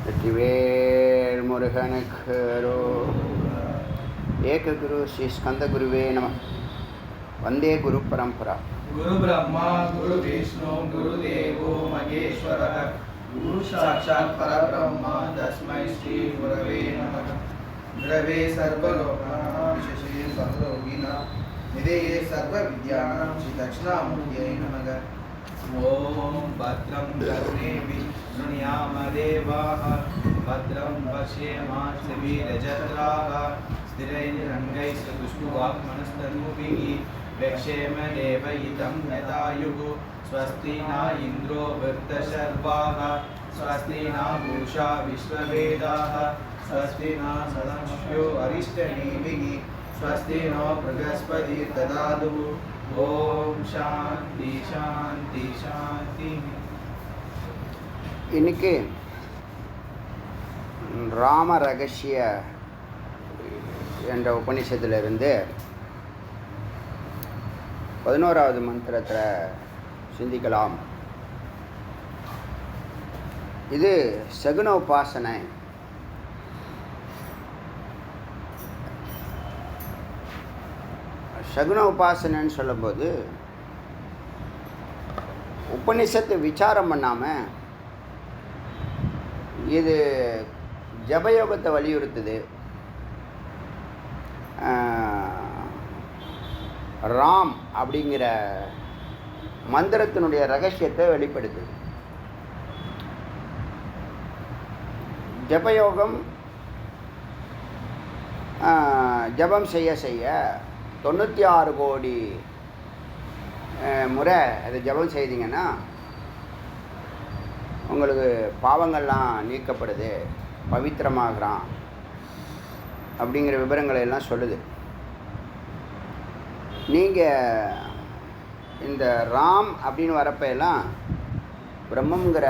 வெற்றிவேல் முருகனுக்கு ஏக குரு ஸ்ரீ ஸ்கந்த குருவே நம. வந்தே குரு பரம்பரா. குரு பிரம்மா குரு விஷ்ணு குரு தேவோ மகேஸ்வரः குரு சாட்சாத் பரபிரம்மா தஸ்மை ஸ்ரீ குரவே நமः. குரவே சர்வலோகானாம் விசேஷே சர்வரோகிணாம் நிதயே சர்வவித்யானாம் ஸ்ரீ தட்சிணாமூர்த்தியை நமः. ஓம் பத்ரம் கர்ணேபிः ஷృణ్యామ தேவாः பத்ரம் பஷ்யேமாஸ்திரஜத்ராः स्थिरैरङ्गैस्तुष्टुवाक्मनस्तनूभिः व्यक्षेम देवयितं यदायुः. स्वस्ति न इन्द्रो वृत्तशर्वाः स्वस्ति न पूषा विश्ववेदाः स्वस्ति न सदाशिवो अरिष्टनेमिः स्वस्ति नो बृहस्पति ददातु. ओम शांति शांति शांति. இன்னைக்கு ராம ரகசிய என்ற உபநிஷத்திலிருந்து 11வது மந்திரத்தில் சிந்திக்கலாம். இது சகுன உபாசனை. சகுன உபாசனைன்னு சொல்லும்போது உபநிஷத்து விசாரம் பண்ணாமல் இது ஜபயோகத்தை வலியுறுத்துது. ராம் அப்படிங்கிற மந்திரத்தினுடைய ரகசியத்தை வெளிப்படுத்துது. ஜபயோகம் ஜபம் செய்ய செய்ய 96 கோடி முறை அதை ஜபம் செய்தீங்கன்னா உங்களுக்கு பாவங்கள்லாம் நீக்கப்படுது, பவித்திரமாகறான் அப்படிங்கிற விவரங்களை எல்லாம் சொல்லுது. நீங்கள் இந்த ராம் அப்படின்னு வரப்ப எல்லாம் பிரம்மங்கிற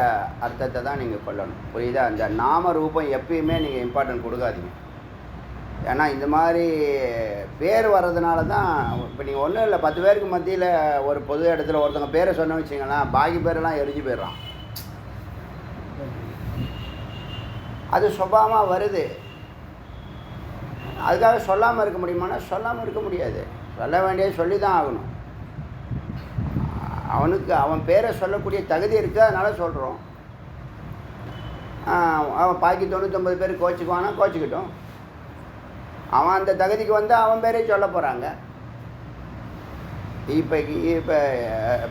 அர்த்தத்தை தான் நீங்கள் கொள்ளணும். புரியுதா? அந்த நாம ரூபம் எப்பயுமே நீங்கள் இம்பார்ட்டன்ட் கொடுக்காதீங்க. ஏன்னா இந்த மாதிரி பேர் வர்றதுனால தான் இப்போ நீங்கள் ஒன்றும் இல்லை, 10 பேருக்கு மத்தியில் ஒரு பொது இடத்துல ஒருத்தவங்க பேரை சொன்ன வச்சிங்கன்னா பாக்கி பேரெல்லாம் எரிஞ்சு போயிடுறான். அது சுபாவமாக வருது. அதுக்காக சொல்லாமல் இருக்க முடியுமானா சொல்லாமல் இருக்க முடியாது. சொல்ல வேண்டியது சொல்லி தான் ஆகணும். அவனுக்கு அவன் பேரை சொல்லக்கூடிய தகுதி இருக்குது, அதனால் சொல்கிறோம். அவன் பாக்கி 99 பேர் கோச்சிக்குவானா கோச்சிக்கிட்டோம். அவன் அந்த தகுதிக்கு வந்து அவன் பேரே சொல்ல போகிறாங்க. இப்போ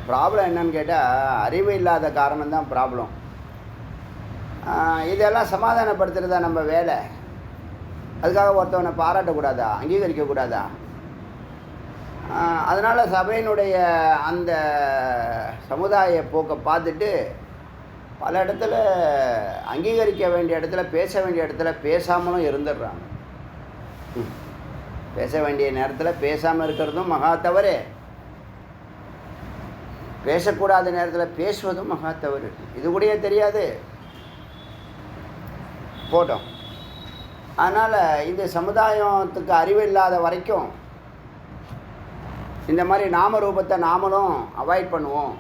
ப்ராப்ளம் என்னன்னு கேட்டால் அறிவு இல்லாத காரணம்தான் ப்ராப்ளம். இதெல்லாம் சமாதானப்படுத்துகிறதா நம்ம வேலை. அதுக்காக ஒருத்தவனை பாராட்டக்கூடாதா, அங்கீகரிக்கக்கூடாதா? அதனால் சபையினுடைய அந்த சமுதாய போக்கை பார்த்துட்டு பல இடத்துல அங்கீகரிக்க வேண்டிய இடத்துல, பேச வேண்டிய இடத்துல பேசாமலும் இருந்துடுறாங்க. பேச வேண்டிய நேரத்தில் பேசாமல் இருக்கிறதும் மகா தவறு, பேசக்கூடாத நேரத்தில் பேசுவதும் மகா தவறு. இது கூடயே தெரியாது போட்டோம். அதனால் இந்த சமுதாயத்துக்கு அறிவு இல்லாத வரைக்கும் இந்த மாதிரி நாம ரூபத்தை நாமளும் அவாய்ட் பண்ணுவோம்.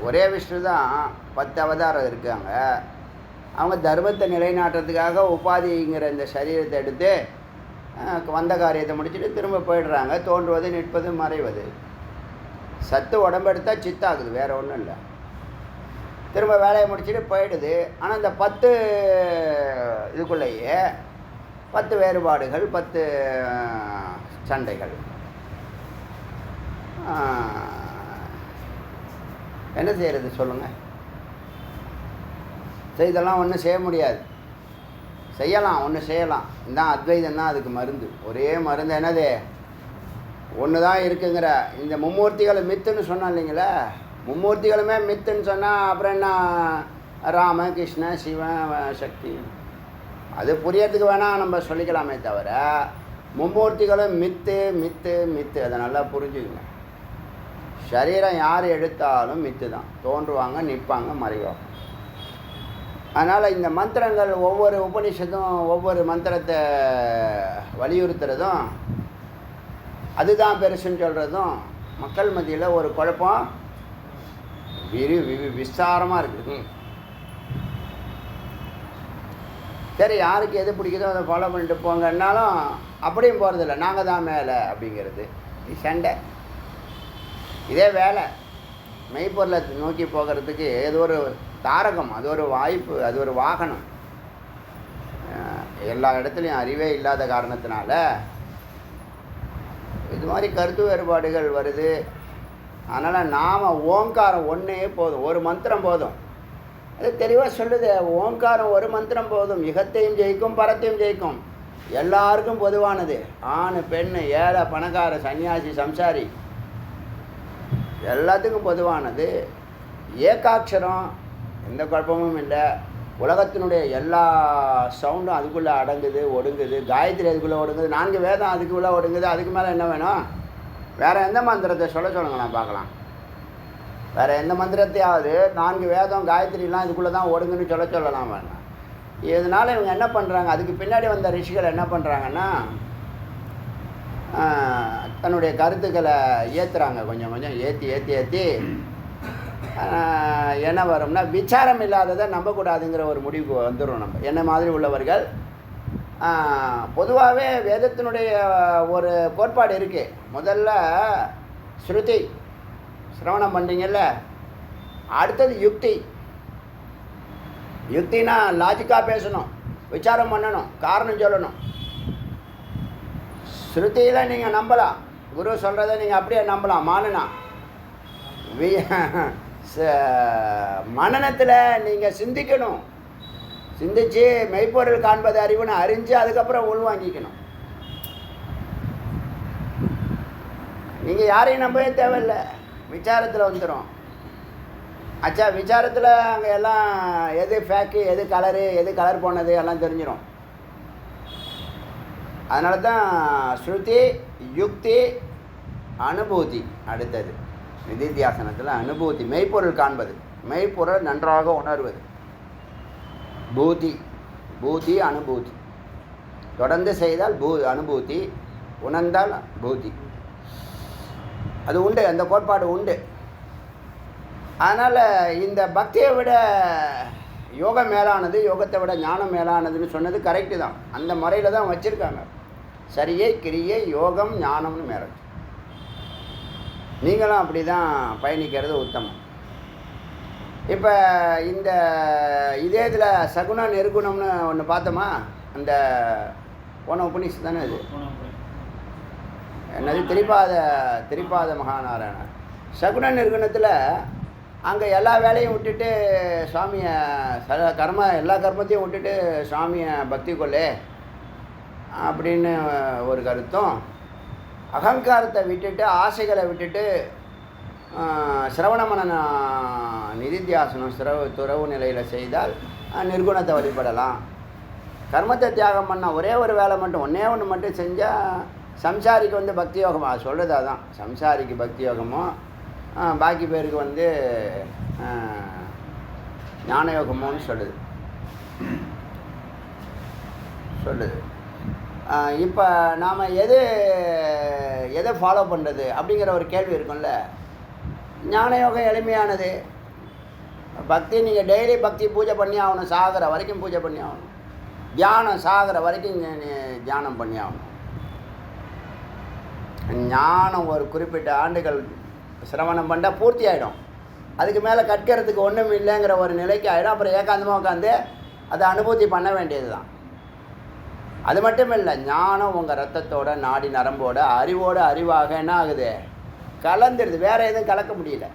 ஒரே விஷ்ணு தான் 10 அவதாரம் இருக்காங்க. அவங்க தர்மத்தை நிலைநாட்டுறதுக்காக உபாதிங்கிற இந்த சரீரத்தை எடுத்து வந்த காரியத்தை முடிச்சுட்டு திரும்ப போயிடுறாங்க. தோன்றுவது, நிற்பது, மறைவது. சத்து உடம்பு எடுத்தால் சித்தாகுது, வேறு ஒன்றும் இல்லை. திரும்ப வேலையை முடிச்சுட்டு போயிடுது. ஆனால் இந்த 10 இதுக்குள்ளேயே 10 வேறுபாடுகள், 10 சண்டைகள். என்ன செய்கிறது சொல்லுங்கள்? இதெல்லாம் ஒன்றும் செய்ய முடியாது. செய்யலாம், ஒன்று செய்யலாம். இந்த அத்வைதம் தான் அதுக்கு மருந்து. ஒரே மருந்து என்னது? ஒன்று தான் இருக்குங்கிற இந்த மும்மூர்த்திகளை மித்துன்னு சொன்னோம் இல்லைங்களா? மும்மூர்த்திகளுமே மித்துன்னு சொன்னால் அப்புறம் என்ன? ராம, கிருஷ்ண, சிவன், சக்தி. அது புரியறதுக்கு வேணால் நம்ம சொல்லிக்கலாமே தவிர மும்மூர்த்திகளும் மித்து மித்து மித்து. அதை நல்லா புரிஞ்சுக்குங்க. சரீரம் யார் எடுத்தாலும் மித்து தான். தோன்றுவாங்க, நிற்பாங்க, மறைவாங்க. அதனால் இந்த மந்திரங்கள் ஒவ்வொரு உபனிஷத்தும் ஒவ்வொரு மந்திரத்தை வலியுறுத்துறதும் அதுதான் பெருசுன்னு சொல்கிறதும் மக்கள் மத்தியில் ஒரு குழப்பம் விஸ்தாரமாக இருக்குது. சரி, யாருக்கு எது பிடிக்குதோ அதை ஃபாலோ பண்ணிட்டு போங்கன்னாலும் அப்படியும் போகிறதில்ல, நாங்கள் தான் மேலே அப்படிங்கிறது சண்டை. இதே வேலை மெய்ப்பொருளை நோக்கி போகிறதுக்கு ஏதோ ஒரு தாரகம், அது ஒரு வாய்ப்பு, அது ஒரு வாகனம். எல்லா இடத்துலையும் அறிவே இல்லாத காரணத்தினால இது மாதிரி கருத்து வேறுபாடுகள் வருது. அதனால் நாம் ஓங்காரம் ஒன்றே போதும், ஒரு மந்திரம் போதும். அது தெளிவாக சொல்லுது, ஓங்காரம் ஒரு மந்திரம் போதும், இகத்தையும் ஜெயிக்கும் பரத்தையும் ஜெயிக்கும். எல்லாருக்கும் பொதுவானது, ஆண் பெண் ஏழை பணக்கார சன்னியாசி சம்சாரி எல்லாத்துக்கும் பொதுவானது. ஏகாட்சரம், எந்த குழப்பமும் இல்லை. உலகத்தினுடைய எல்லா சவுண்டும் அதுக்குள்ளே அடங்குது ஒடுங்குது. காயத்ரி அதுக்குள்ளே ஒடுங்குது, 4 வேதம் அதுக்குள்ளே ஒடுங்குது. அதுக்கு மேலே என்ன வேணும்? வேறு எந்த மந்திரத்தை சொல்லுங்களேன் பார்க்கலாம். வேறு எந்த மந்திரத்தையாவது 4 வேதம் காயத்ரிலாம் இதுக்குள்ளே தான் ஒடுங்குன்னு சொல்லலாம் வேணாம். இதனால் இவங்க என்ன பண்ணுறாங்க, அதுக்கு பின்னாடி வந்த ரிஷிகள் என்ன பண்ணுறாங்கன்னா தன்னுடைய கருத்துக்களை ஏற்றுறாங்க. கொஞ்சம் கொஞ்சம் ஏற்றி என்ன வரும்னா விசாரம் இல்லாததை நம்பக்கூடாதுங்கிற ஒரு முடிவுக்கு வந்துடும். நம்ம என்ன மாதிரி உள்ளவர்கள் பொதுவாகவே வேதத்தினுடைய ஒரு கோட்பாடு இருக்குது. முதல்ல ஸ்ருதி சிரவணம் பண்ணுறீங்கல்ல, அடுத்தது யுக்தி. யுக்தினா லாஜிக்காக பேசணும், விசாரம் பண்ணணும், காரணம் சொல்லணும். ஸ்ருதியில் நீங்கள் நம்பலாம், குரு சொல்கிறத நீங்கள் அப்படியே நம்பலாம். மனநத்தில் நீங்கள் சிந்திக்கணும், சிந்தித்து மெய்ப்பொருள் காண்பது அறிவுன்னு அறிஞ்சு அதுக்கப்புறம் உள்வாங்கிக்கணும். நீங்கள் யாரையும் நம்பவே தேவையில்லை, விசாரத்தில் வந்துடும். அச்சா விசாரத்தில் அங்கே எல்லாம் எது ஃபேக்கு, எது கலரு, எது கலர் போனது எல்லாம் தெரிஞ்சிடும். அதனால தான் ஸ்ருதி, யுக்தி, அனுபூதி. அடுத்தது நிதித்தியாசனத்தில் அனுபூதி, மெய்ப்பொருள் காண்பது, மெய்ப்பொருள் நன்றாக உணர்வது. பூதி அனுபூதி, தொடர்ந்து செய்தால் அனுபூதி, உணர்ந்தால் பூதி. அது உண்டு, அந்த கோட்பாடு உண்டு. அதனால் இந்த பக்தியை விட யோகம் மேலானது, யோகத்தை விட ஞானம் மேலானதுன்னு சொன்னது கரெக்டு தான். அந்த முறையில் தான் வச்சுருக்காங்க. சரியை கிரியை யோகம் ஞானம்னு மேலே. நீங்களும் அப்படி தான் பயணிக்கிறது உத்தமம். இப்போ இந்த இதே இதில் சகுன நிர்குணம்னு ஒன்று பார்த்தோமா? அந்த போன உபநிஷத்து தானே அது, என்னது திரிபாத மகாநாராயணர். சகுன நிர்குணத்தில் அங்கே எல்லா வேலையும் விட்டுட்டு சுவாமியை எல்லா கர்மத்தையும் விட்டுட்டு சுவாமியை பக்தி கொள்ளே அப்படின்னு ஒரு கருத்தும், அகங்காரத்தை விட்டுட்டு ஆசைகளை விட்டுட்டு சிரவணமன நிதித்தியாசனம் துறவு நிலையில் செய்தால் நிர்குணத்தை வழிபடலாம். கர்மத்தை தியாகம் பண்ண ஒரே ஒரு வேலை மட்டும், ஒன்று மட்டும் செஞ்சால் சம்சாரிக்கு வந்து பக்தி யோகமா சொல்கிறது. அதான் சம்சாரிக்கு பக்தி யோகமோ, பாக்கி பேருக்கு வந்து ஞான யோகமோன்னு சொல்லுது. இப்போ நாம் எதை ஃபாலோ பண்ணுறது அப்படிங்கிற ஒரு கேள்வி இருக்கும்ல. ஞான யோகம் எளிமையானது. பக்தி நீங்கள் டெய்லி பக்தி பூஜை பண்ணி ஆகணும், சாகிற வரைக்கும் பூஜை பண்ணி ஆகணும். தியானம் சாகிற வரைக்கும் தியானம் பண்ணி ஆகணும். ஞானம் ஒரு குறிப்பிட்ட ஆண்டுகள் சிரவணம் பண்ணால் பூர்த்தி ஆகிடும். அதுக்கு மேலே கற்கிறதுக்கு ஒன்றும் இல்லைங்கிற ஒரு நிலைக்கு ஆகிடும். அப்புறம் ஏகாந்தமாக உட்காந்து அதை அனுபூதி பண்ண வேண்டியது தான். அது மட்டும் இல்லை, ஞானம் உங்கள் ரத்தத்தோட நாடி நரம்போட அறிவோட அறிவாக என்ன ஆகுது, கலந்துடுது. வேறு எதுவும் கலக்க முடியல.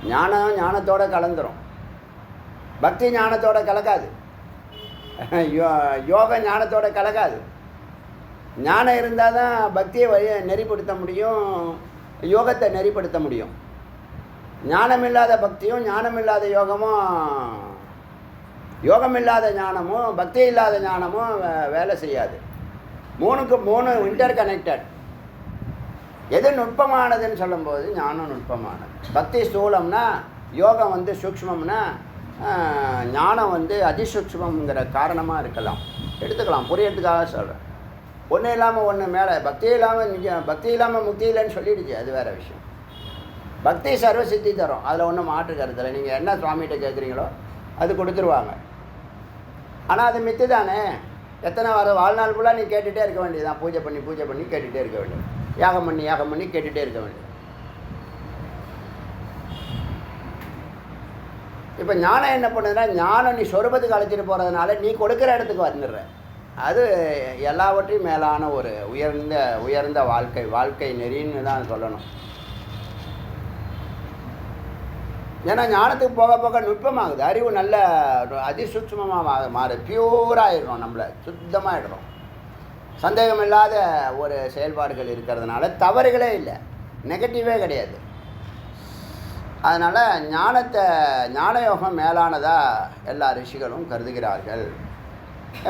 ஞானத்தோடு கலந்துரும். பக்தி ஞானத்தோட கலக்காது, யோகம் ஞானத்தோட கலக்காது. ஞானம் இருந்தால் தான் பக்தியை நெறிப்படுத்த முடியும், யோகத்தை நெறிப்படுத்த முடியும். ஞானமில்லாத பக்தியும் ஞானமில்லாத யோகமும், யோகமில்லாத ஞானமும் பக்தி இல்லாத ஞானமும் வேலை செய்யாது. 3 இன்டர் கனெக்டட். எது நுட்பமானதுன்னு சொல்லும்போது ஞானம் நுட்பமானது. பக்தி ஸ்தூலம்னா, யோகம் வந்து சூக்ஷ்மம்னா, ஞானம் வந்து அதிசூட்சுமங்கிற காரணமாக இருக்கலாம், எடுத்துக்கலாம், புரியறதுக்காக சொல்கிறேன். ஒன்றும் இல்லாமல் ஒன்று மேலே பக்தி இல்லாமல் முக்தி இல்லைன்னு சொல்லிடுச்சு, அது வேறு விஷயம். பக்தி சர்வ சித்தி தரும், அதில் ஒன்றும் மாற்று கருத்தில். நீங்கள் என்ன சுவாமிகிட்ட கேட்குறீங்களோ அது கொடுத்துருவாங்க. ஆனால் அது மித்து தானே. எத்தனை வாழ்நாள் ஃபுல்லாக நீ கேட்டுகிட்டே இருக்க வேண்டியதுதான். பூஜை பண்ணி கேட்டுகிட்டே இருக்க வேண்டியது. யாகம் பண்ணி கேட்டுகிட்டே இருக்க வேண்டியது. இப்போ ஞானம் என்ன பண்ணுதுன்னா, ஞானம் நீ சொரூபத்துக்கு அழைச்சிட்டு போகிறதுனால நீ கொடுக்குற இடத்துக்கு வந்துடுற. அது எல்லாவற்றையும் மேலான ஒரு உயர்ந்த வாழ்க்கை நெறின்னு தான் சொல்லணும். ஏன்னா ஞானத்துக்கு போக போக நுட்பமாகுது, அறிவு நல்ல அதிசூட்சமாக மாறுது, பியூராகிடும், நம்மளை சுத்தமாகிடுறோம். சந்தேகம் இல்லாத ஒரு செயல்பாடுகள் இருக்கிறதுனால தவறுகளே இல்லை, நெகட்டிவே கிடையாது. அதனால் ஞான யோகம் மேலானதாக எல்லா ரிஷிகளும் கருதுகிறார்கள்.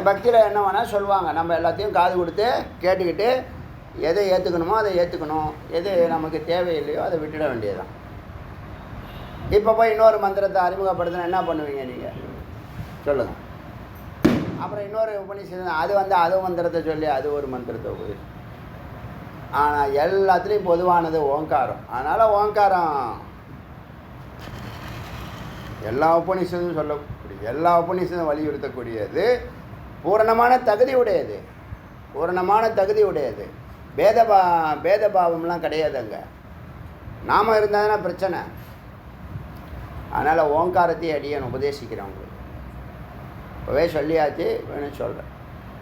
பக்தியில் என்ன வேணால் சொல்லுவாங்க, நம்ம எல்லாத்தையும் காது கொடுத்து கேட்டுக்கிட்டு எதை ஏற்றுக்கணுமோ அதை ஏற்றுக்கணும், எது நமக்கு தேவையில்லையோ அதை விட்டுட வேண்டியதுதான். இப்போ போய் இன்னொரு மந்திரத்தை அறிமுகப்படுத்தினா என்ன பண்ணுவீங்க நீங்கள் சொல்லுங்கள்? அப்புறம் இன்னொரு உபநிஷத்து அது மந்திரத்தை சொல்லி அது ஒரு மந்திரத்தை உபதேசம். ஆனால் எல்லாத்துலேயும் பொதுவானது ஓங்காரம். அதனால் ஓங்காரம் எல்லா உபநிஷத்தும் சொல்லக்கூடிய, எல்லா உபநிஷத்தும் வலியுறுத்தக்கூடியது, பூரணமான தகுதி உடையது. பேதபாவம்லாம் கிடையாது அங்கே. நாம இருந்தால் தானே பிரச்சனை. அதனால் ஓங்காரத்தையும் அடியேன் உபதேசிக்கிறேன் உங்களுக்கு. இப்போவே சொல்லியாச்சு, வேணும்னு சொல்கிறேன்.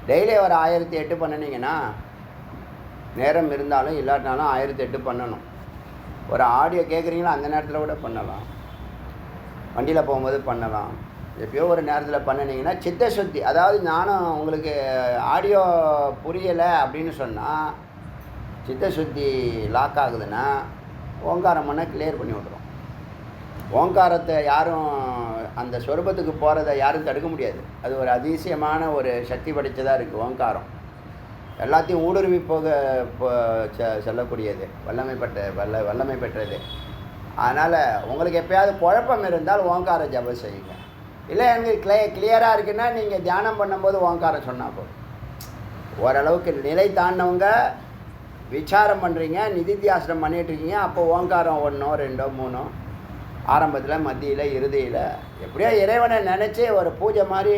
டெய்லி ஒரு 1008 பண்ணினீங்கன்னா, நேரம் இருந்தாலும் இல்லாட்டினாலும் 1008 பண்ணணும். ஒரு ஆடியோ கேட்குறீங்களா, அந்த நேரத்தில் கூட பண்ணலாம், வண்டியில் போகும்போது பண்ணலாம், எப்பயோ ஒரு நேரத்தில் பண்ணினீங்கன்னா சித்த சுத்தி. அதாவது ஞானம் உங்களுக்கு ஆடியோ புரியலை அப்படின்னு சொன்னால், சித்த சுத்தி லாக் ஆகுதுன்னா ஓங்காரம் பண்ண கிளியர் பண்ணி விட்றோம். ஓங்காரத்தை யாரும் அந்த சொரூபத்துக்கு போகிறத யாரும் தடுக்க முடியாது. அது ஒரு அதிசயமான ஒரு சக்தி படைத்ததாக இருக்குது ஓங்காரம். எல்லாத்தையும் ஊடுருவி செல்லக்கூடியது, வல்லமை பெற்றது. அதனால் உங்களுக்கு எப்போயாவது குழப்பம் இருந்தால் ஓங்கார ஜபம் செய்யுங்க. இல்லை எனக்கு கிளியராக இருக்குன்னா நீங்கள் தியானம் பண்ணும்போது ஓங்காரம் சொன்னால் போதும். ஓரளவுக்கு நிலை தாண்டவங்க விசாரம் பண்ணுறீங்க, நிதித்தியாசனம் பண்ணிகிட்ருக்கீங்க, அப்போ ஓங்காரம் 1 2 3 ஆரம்பத்தில், மத்தியில், இறுதியில் எப்படியோ இறைவனை நினச்சி ஒரு பூஜை மாதிரி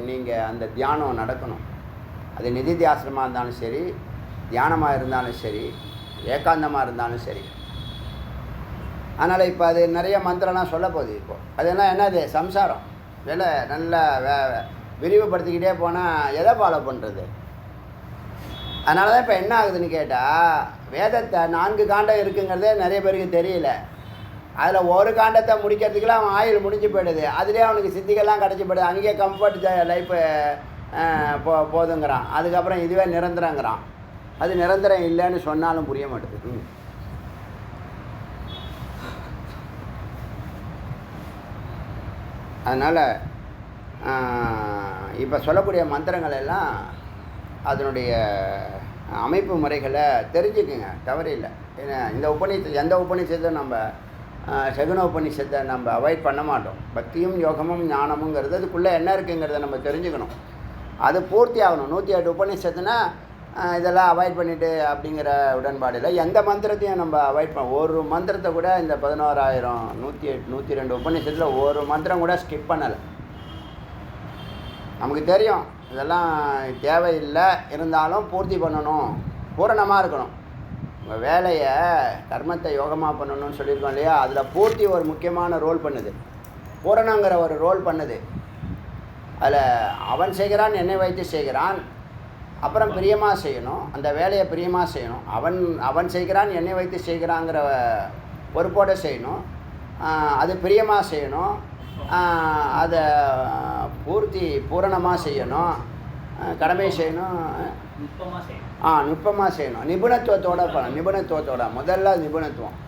நீங்கள் அந்த தியானம் நடக்கணும். அது நிதித்தியாசனமாக இருந்தாலும் சரி, தியானமாக இருந்தாலும் சரி, ஏகாந்தமாக இருந்தாலும் சரி. அதனால் இப்போ அது நிறைய மந்திரம்லாம் சொல்ல போகுது. இப்போது அதெல்லாம் என்னது சம்சாரம் வேலை நல்லா விரிவுபடுத்திக்கிட்டே போனால் எதை ஃபாலோ பண்ணுறது? அதனால தான் இப்போ என்ன ஆகுதுன்னு கேட்டால், வேதத்தை 4 காண்டம் இருக்குங்கிறதே நிறைய பேருக்கு தெரியல. அதில் ஒரு காண்டத்தை முடிக்கிறதுக்குலாம் அவன் ஆயுள் முடிஞ்சு போயிடுது, அதுலேயே அவனுக்கு சித்திகள்லாம் கிடச்சி போயிடுது. அங்கேயே கம்ஃபர்ட் லைஃபு போதுங்கிறான். அதுக்கப்புறம் இதுவே நிரந்தரங்கிறான். அது நிரந்தரம் இல்லைன்னு சொன்னாலும் புரிய மாட்டேது. அதனால் இப்போ சொல்லக்கூடிய மந்திரங்கள் எல்லாம் அதனுடைய அமைப்பு முறைகளை தெரிஞ்சுக்குங்க, தவறில்லை. ஏன்னா எந்த உபநிஷத்தை நம்ம சகுன உபநிஷத்தை நம்ம அவாய்ட் பண்ண மாட்டோம். பக்தியும் யோகமும் ஞானமுங்கிறது அதுக்குள்ளே என்ன இருக்குங்கிறத நம்ம தெரிஞ்சுக்கணும். அது பூர்த்தி ஆகணும். 108 உபநிஷத்துனா இதெல்லாம் அவாய்ட் பண்ணிவிட்டு அப்படிங்கிற உடன்பாடு இல்லை. எந்த மந்திரத்தையும் நம்ம அவாய்ட் ஒரு மந்திரத்தை கூட இந்த 11,000 102 உபநிஷத்தில் ஒரு மந்திரம் கூட ஸ்கிப் பண்ணலை. நமக்கு தெரியும் இதெல்லாம் தேவையில்லை, இருந்தாலும் பூர்த்தி பண்ணணும், பூரணமாக இருக்கணும். உங்கள் வேலையை கர்மத்தை யோகமாக பண்ணணும்னு சொல்லியிருக்கோம் இல்லையா, அதில் பூர்த்தி ஒரு முக்கியமான ரோல் பண்ணுது, பூரணங்கிற ஒரு ரோல் பண்ணுது. அதில் அவன் செய்கிறான், என்னை வைத்து செய்கிறான், அப்புறம் பிரியமாக செய்யணும், அந்த வேலையை பிரியமாக செய்யணும். அவன் செய்கிறான், என்னை வைத்து செய்கிறாங்கிற பொறுப்போடு செய்யணும், அது பிரியமாக செய்யணும், அதை பூரணமாக செய்யணும், கடமை செய்யணும், நுட்பமாக செய்யணும், நிபுணத்துவத்தோட பண்ணணும். நிபுணத்துவத்தோட முதல்ல நிபுணத்துவம்.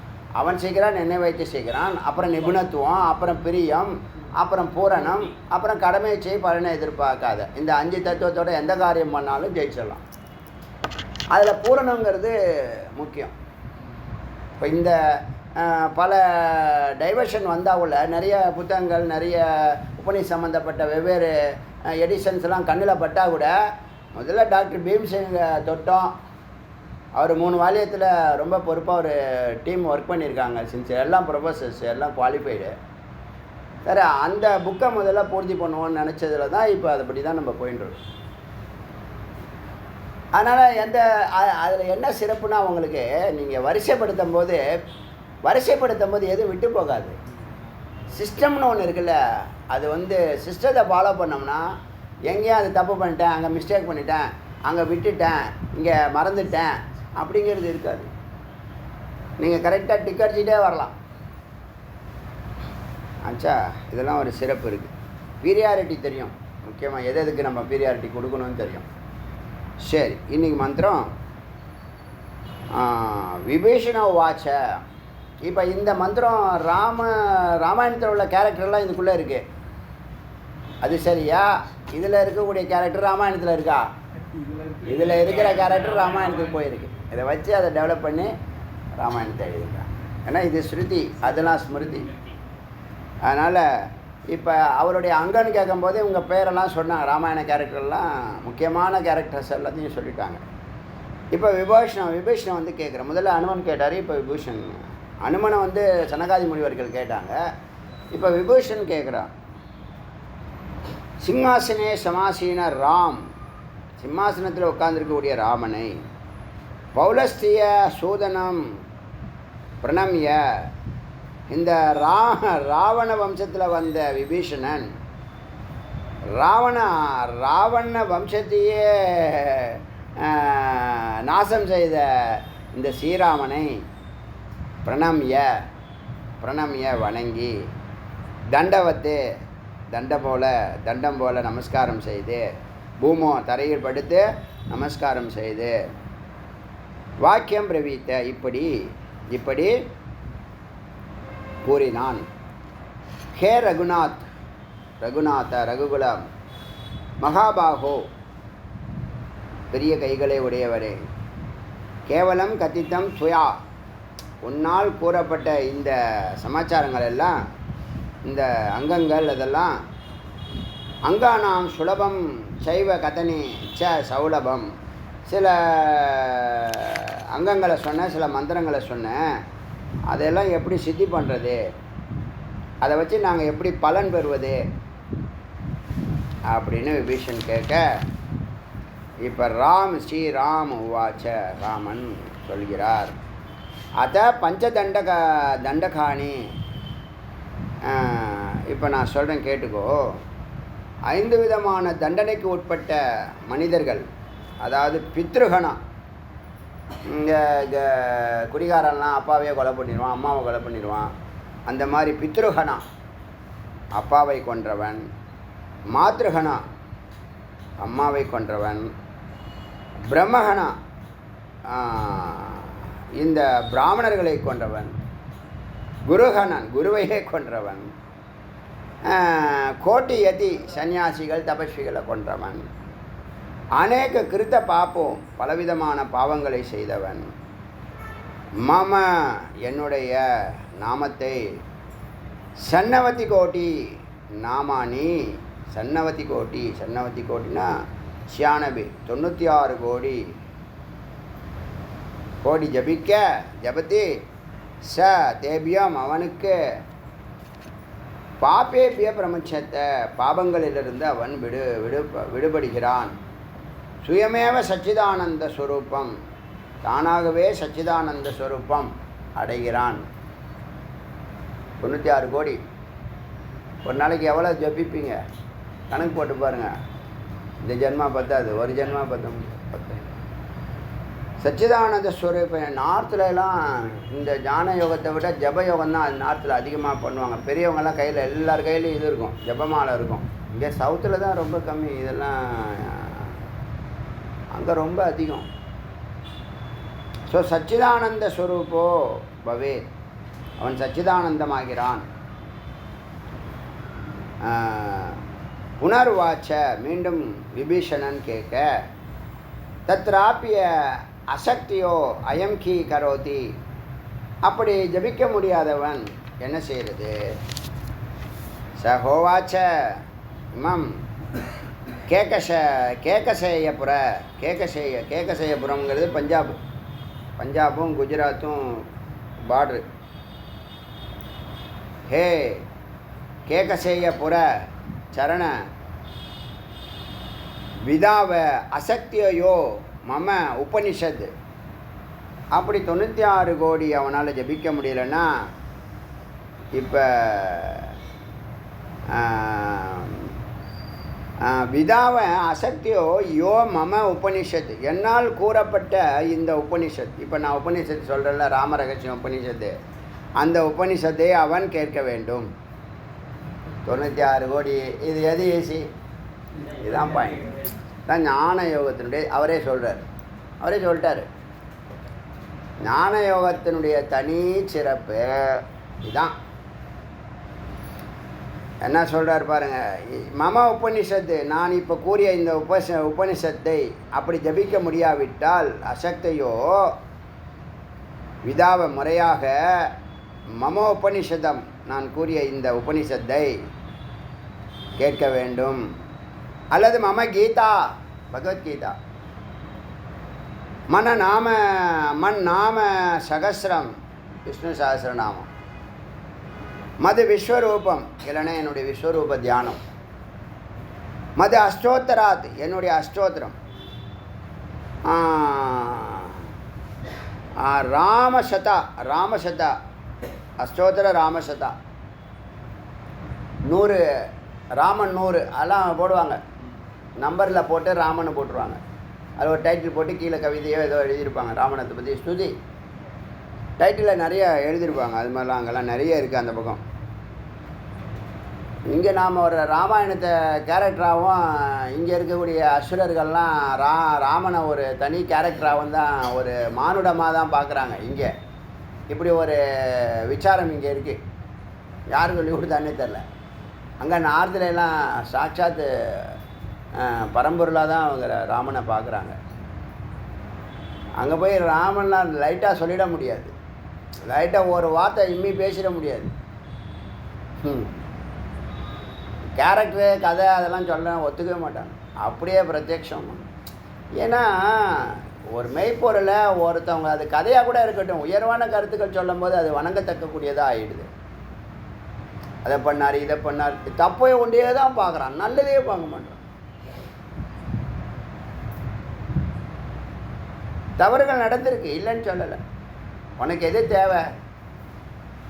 அவன் செய்கிறான், என்னை வைத்து செய்கிறான், அப்புறம் நிபுணத்துவம், அப்புறம் பிரியம், அப்புறம் பூரணம், அப்புறம் கடமையை செய்ய பலனை எதிர்பார்க்காத. இந்த 5 தத்துவத்தோட எந்த காரியம் பண்ணாலும் ஜெயிச்சிடலாம். அதில் பூரணங்கிறது முக்கியம். இப்போ இந்த பல டைவர்ஷன் வந்தால் கூட நிறைய புத்தகங்கள் நிறைய உபநிஷத் சம்மந்தப்பட்ட வெவ்வேறு எடிஷன்ஸ்லாம் கண்ணில் பட்டால் கூட முதல்ல டாக்டர் பீம்சிங் தொட்டோம். அவர் 3 வாலியத்தில் ரொம்ப பொறுப்பாக ஒரு டீம் ஒர்க் பண்ணியிருக்காங்க. சின்சியர் எல்லாம் ப்ரொஃபஸர்ஸ் எல்லாம் குவாலிஃபைடு. சரி, அந்த புக்கை முதல்ல பூர்த்தி பண்ணுவோன்னு நினச்சதில் தான் இப்போ அதுபடி தான் நம்ம போயிட்டுருக்கோம். அதனால் அதில் என்ன சிறப்புனா உங்களுக்கு நீங்கள் வரிசைப்படுத்தும் போது எதுவும் விட்டு போகாது. சிஸ்டம்னு ஒன்று இருக்குல்ல, அது சிஸ்டத்தை ஃபாலோ பண்ணோம்னா எங்கேயும் அது தப்பு பண்ணிட்டேன், அங்கே மிஸ்டேக் பண்ணிட்டேன், அங்கே விட்டுட்டேன், இங்கே மறந்துட்டேன் அப்படிங்கிறது இருக்காது. நீங்கள் கரெக்டாக டிக் அடிச்சுட்டே வரலாம். ஆச்சா, இதெல்லாம் ஒரு சிறப்பு இருக்குது. பீரியாரிட்டி தெரியும், முக்கியமாக எதுக்கு நம்ம பீரியாரிட்டி கொடுக்கணும்னு தெரியும். சரி, இன்றைக்கி மந்திரம் விபீஷண வாச்ச. இப்போ இந்த மந்திரம் ராமாயணத்தில் உள்ள கேரக்டர்லாம் இதுக்குள்ளே இருக்குது. அது சரியா? இதில் இருக்கக்கூடிய கேரக்டர் ராமாயணத்தில் இருக்கா? இதில் இருக்கிற கேரக்டர் ராமாயணத்துக்கு போயிருக்கு. இதை வச்சு அதை டெவலப் பண்ணி ராமாயணத்தை எழுதியிருக்காங்க. ஏன்னா இது ஸ்ருதி, அதெல்லாம் ஸ்மிருதி. அதனால் இப்போ அவருடைய அங்கன்னு கேட்கும்போது இவங்க பேரெல்லாம் சொன்னாங்க. ராமாயண கேரக்டர்லாம் முக்கியமான கேரக்டர்ஸ் எல்லாத்தையும் சொல்லிட்டாங்க. இப்போ விபீஷணன் கேட்குறேன். முதல்ல அனுமன் கேட்டார், இப்போ விபூஷன். அனுமனை சனகாதி முனிவர்கள் கேட்டாங்க. இப்போ விபூஷன் கேட்குறான். சிம்மாசனே சமாசீன ராம், சிம்மாசனத்தில் உட்கார்ந்துருக்கக்கூடிய ராமனை பௌலஸ்திய சூதனம் பிரணம்ய, இந்த ராவண வம்சத்தில் வந்த விபீஷணன் ராவண வம்சத்தையே நாசம் செய்த இந்த ஸ்ரீராமனை பிரணம்ய வணங்கி தண்டவத்து தண்டம் போல நமஸ்காரம் செய்து பூமோ தரையில் படுத்து நமஸ்காரம் செய்து வாக்கியம் பிரவீத்த இப்படி கூறினான். ஹே ரகுகுலம் மகாபாகோ, பெரிய கைகளை உடையவரே, கேவலம் கத்தித்தம் துயா, உன்னால் கூறப்பட்ட இந்த சமாச்சாரங்கள் எல்லாம், இந்த அங்கங்கள் அதெல்லாம் அங்கானாம் சுலபம் சைவ கதனி ச சௌலபம், சில அங்கங்களை சொன்னேன், சில மந்திரங்களை சொன்னேன். அதெல்லாம் எப்படி சித்தி பண்ணுறது, அதை வச்சு நாங்கள் எப்படி பலன் பெறுவது அப்படின்னு விபீஷன் கேட்க, இப்போ ஸ்ரீராம் உவாச்ச, ராமன் சொல்கிறார். அத தண்டகாணி, இப்போ நான் சொல்கிறேன் கேட்டுக்கோ. 5 விதமான தண்டனைக்கு உட்பட்ட மனிதர்கள், அதாவது பித்ருகணா, இங்கே குடிகாரன்லாம் அப்பாவையே கொலை பண்ணிடுவான், அம்மாவை கொலை பண்ணிடுவான். அந்த மாதிரி பித்ருகணா, அப்பாவை கொன்றவன். மாத்ருகணா, அம்மாவை கொன்றவன். பிரம்மகணா, இந்த பிராமணர்களை கொன்றவன். குருகணன், குருவையே கொன்றவன். கோட்டி யதி, சன்னியாசிகள் தபஸ்விகளை கொன்றவன். அநேக கிருத்த பாப்போம், பலவிதமான பாவங்களை செய்தவன். மம, என்னுடைய நாமத்தை சன்னவதி கோட்டி நாமானி, சன்னவதி கோட்டினா 96 கோடி ஜபதி ச தேபியம், அவனுக்கு பாப்பேபிய பிரமுச்சத்தை, பாபங்களிலிருந்து அவன் விடுபடுகிறான். சுயமேவ சச்சிதானந்த ஸ்வரூபம், தானாகவே சச்சிதானந்த ஸ்வரூபம் அடைகிறான். 96 கோடி. ஒரு நாளைக்கு எவ்வளோ ஜபிப்பீங்க கணக்கு போட்டு பாருங்கள். இந்த ஜென்மா பத்தாது, ஒரு ஜென்மா பத்து. சச்சிதானந்த ஸ்வரூபம். நார்த்துலலாம் இந்த ஞான யோகத்தை விட ஜப யோகம் தான் நார்த்தில் அதிகமாக பண்ணுவாங்க. பெரியவங்கெல்லாம் கையில், எல்லார் கையிலையும் இது இருக்கும், ஜபமாலை இருக்கும். இங்கே சவுத்தில் தான் ரொம்ப கம்மி, இதெல்லாம் அங்கே ரொம்ப அதிகம். ஸோ சச்சிதானந்த ஸ்வரூபோ பவே, அவன் சச்சிதானந்தமாகிறான். புனர்வாச்ச, மீண்டும் விபீஷணன் கேட்க, தத்ராப்பிய அசக்தியோ அயம் கீ கரோதி, அப்படி ஜபிக்க முடியாதவன் என்ன செய்கிறது? சஹோவாச்ச இமம் கேகசேயபுர கேகசேயபுரம்ங்கிறது பஞ்சாபும் குஜராத்தும் பார்ட்ரு. ஹே கேகசேயபுர சரண விதாவ அசக்தியோ மம உபனிஷத். அப்படி 96 கோடி அவனால் ஜபிக்க முடியலன்னா இப்போ விதாவ அசக்தியோ யோ மம உபனிஷத், என்னால் கூறப்பட்ட இந்த உபனிஷத். இப்போ நான் உபனிஷத்து சொல்கிறேன்ல, ராமரகசியம் உபனிஷத்து, அந்த உபனிஷத்தை அவன் கேட்க வேண்டும். 96 கோடி. இது எது ஈஸி? இதுதான் பாயிண்ட். தான் ஞான யோகத்தினுடைய அவரே சொல்லிட்டார். ஞான யோகத்தினுடைய தனி சிறப்பு இதுதான். என்ன சொல்கிறார் பாருங்க, மம உபனிஷத்து, நான் இப்போ கூறிய இந்த உபனிஷத்தை அப்படி ஜபிக்க முடியாவிட்டால் அசக்தையோ விதாவ முறையாக மம உபனிஷதம், நான் கூறிய இந்த உபனிஷத்தை கேட்க வேண்டும். அல்லது மம கீதா பகவத்கீதா மன் நாம சகசிரம் விஷ்ணு சகசிரநாமம் மது விஸ்வரூபம், இல்லைன்னா என்னுடைய விஸ்வரூப தியானம், மது அஷ்டோத்தராத், என்னுடைய அஷ்டோத்திரம், ராமசதா அஷ்டோத்தர ராமசதா 100 ராமன் 100 அதெல்லாம் போடுவாங்க. நம்பரில் போட்டு ராமன் போட்டுருவாங்க. அது ஒரு டைட்டில் போட்டு கீழே கவிதையோ ஏதோ எழுதியிருப்பாங்க. ராமனத்தை பற்றி ஸ்துதி டைட்டிலில் நிறைய எழுதியிருப்பாங்க. அது மாதிரிலாம் அங்கெல்லாம் நிறைய இருக்குது அந்த பக்கம். இங்கே நாம் ஒரு ராமாயணத்தை கேரக்டராகவும் இங்கே இருக்கக்கூடிய அசுரர்கள்லாம் ராமனை ஒரு தனி கேரக்டராகவும் தான் ஒரு மானுடமாக தான் பார்க்குறாங்க. இங்கே இப்படி ஒரு விசாரம் இங்கே இருக்குது. யார் சொல்லி கொடுத்தானே தெரில. அங்கே நார்த்துலாம் சாட்சாத்து பரம்பொருளாக தான் அவங்க ராமனை பார்க்குறாங்க. அங்கே போய் ராமன்லாம் லைட்டாக சொல்லிட முடியாது. லைட்டாக ஒரு வார்த்தை இம்மி பேசிட முடியாது. கேரக்டரு கதை அதெல்லாம் சொல்ல ஒத்துக்கவே மாட்டாங்க. அப்படியே பிரத்யக்ஷம். ஏன்னா ஒரு மெய்ப்பொருளை ஒருத்தவங்க அது கதையாக கூட இருக்கட்டும், உயர்வான கருத்துக்கள் சொல்லும் போது அது வணங்கத்தக்கக்கூடியதாக ஆகிடுது. அதை பண்ணார் இதை பண்ணார், தப்பை ஒன்றே தான் பார்க்குறான், நல்லதே பார்க்க மாட்டான். தவறுகள் நடந்திருக்கு, இல்லைன்னு சொல்லலை. உனக்கு எது தேவை?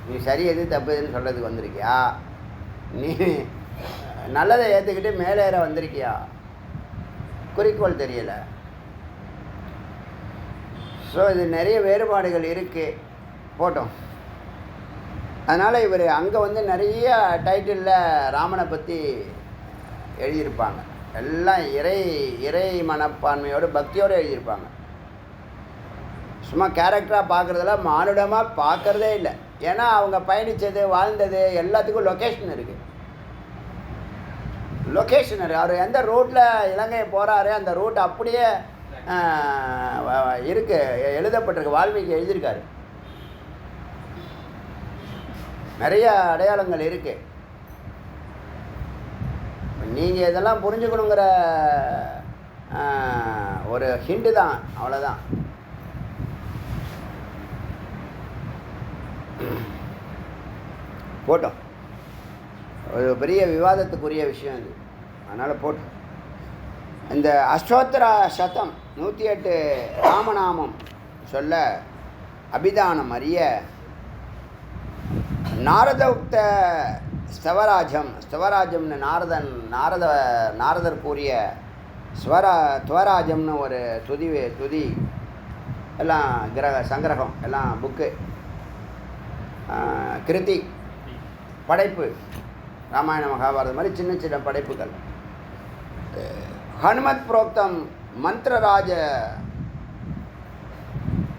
நீ சரி எது தப்புன்னு சொல்கிறதுக்கு வந்திருக்கியா? நீ நல்லதை ஏற்றுக்கிட்டு மேலேற வந்திருக்கியா? குறிக்கோள் தெரியலை. ஸோ இது நிறைய வேறுபாடுகள் இருக்குது. போட்டோம். அதனால் இவர் அங்கே வந்து நிறைய டைட்டிலில் ராமனை பற்றி எழுதியிருப்பாங்க. எல்லாம் இறை மனப்பான்மையோடு பக்தியோடு எழுதியிருப்பாங்க. சும்மா கேரக்டராக பார்க்குறதுல மானுடமாக பார்க்குறதே இல்லை. ஏன்னா அவங்க பயணித்தது வாழ்ந்தது எல்லாத்துக்கும் லொக்கேஷன் இருக்குது. அவர் எந்த ரூட்டில் இலங்கையை போகிறாரு அந்த ரூட் அப்படியே இருக்குது, எழுதப்பட்டிருக்கு. வால்மீகி எழுதியிருக்காரு. நிறைய அடையாளங்கள் இருக்குது. நீங்கள் இதெல்லாம் புரிஞ்சுக்கணுங்கிற ஒரு ஹிண்டு தான், அவ்வளோதான். போட்டோம். ஒரு பெரிய விவாதத்துக்குரிய விஷயம் இது. அதனால் போட்டோம். இந்த அஷ்டோத்தர சதம் 108 ராமநாமம் சொல்ல அபிதானம் அறிய நாரத உக்த ஸ்தவராஜம்னு நாரதர் கூறிய துவராஜம்னு ஒரு துதி எல்லாம் சங்கிரகம் எல்லாம் புக்கு கிருதி படைப்பு ராமாயண மகாபாரதம் மாதிரி சின்ன சின்ன படைப்புகள். ஹனுமத் புரோக்தம் மந்திரராஜ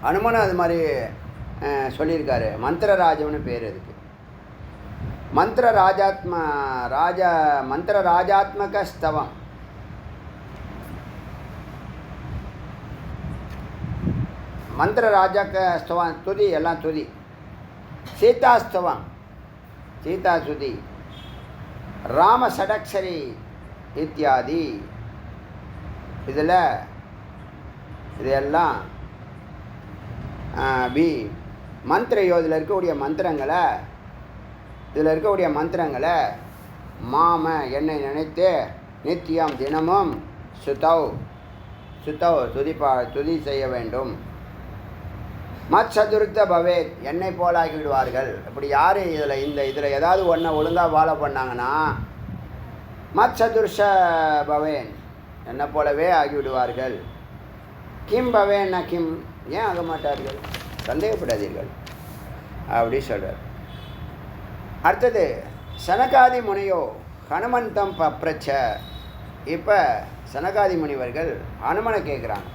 ஹனுமன் அது மாதிரி சொல்லியிருக்காரு. மந்திரராஜம்னு பேர் இதுக்கு. மந்திரராஜாத்மக ஸ்தவம். மந்திரராஜாக்க ஸ்தவம் துதி எல்லாம் துதி சீதாஸ்தவம், சீதா சுதி, ராம ஷடக்ஷரி இத்தியாதி. இதில் இதெல்லாம் மந்திர யோதில் இருக்கக்கூடிய மந்திரங்களை, இதில் இருக்கக்கூடிய மந்திரங்களை மாம என்னை நினைத்து நித்தியம் தினமும் சுத்தவ் துதி செய்ய வேண்டும். மத் சதுர்த்த பவேத் என்னை போலாகி விடுவார்கள். இப்படி யார் இதில் ஏதாவது ஒன்றை ஒழுங்காக ஃபாலோ பண்ணாங்கன்னா மத் சதுர்ஷ பவேன் என்னை போலவே ஆகிவிடுவார்கள். கிம் பவேன்னா கிம் ஏன் ஆக மாட்டார்கள், சந்தேகப்படாதீர்கள் அப்படி சொல்கிறார். அடுத்தது சனகாதி முனியோ ஹனுமந்தம் பப்ரச்ச. இப்போ சனகாதி முனிவர்கள் ஹனுமனை கேட்குறாங்க,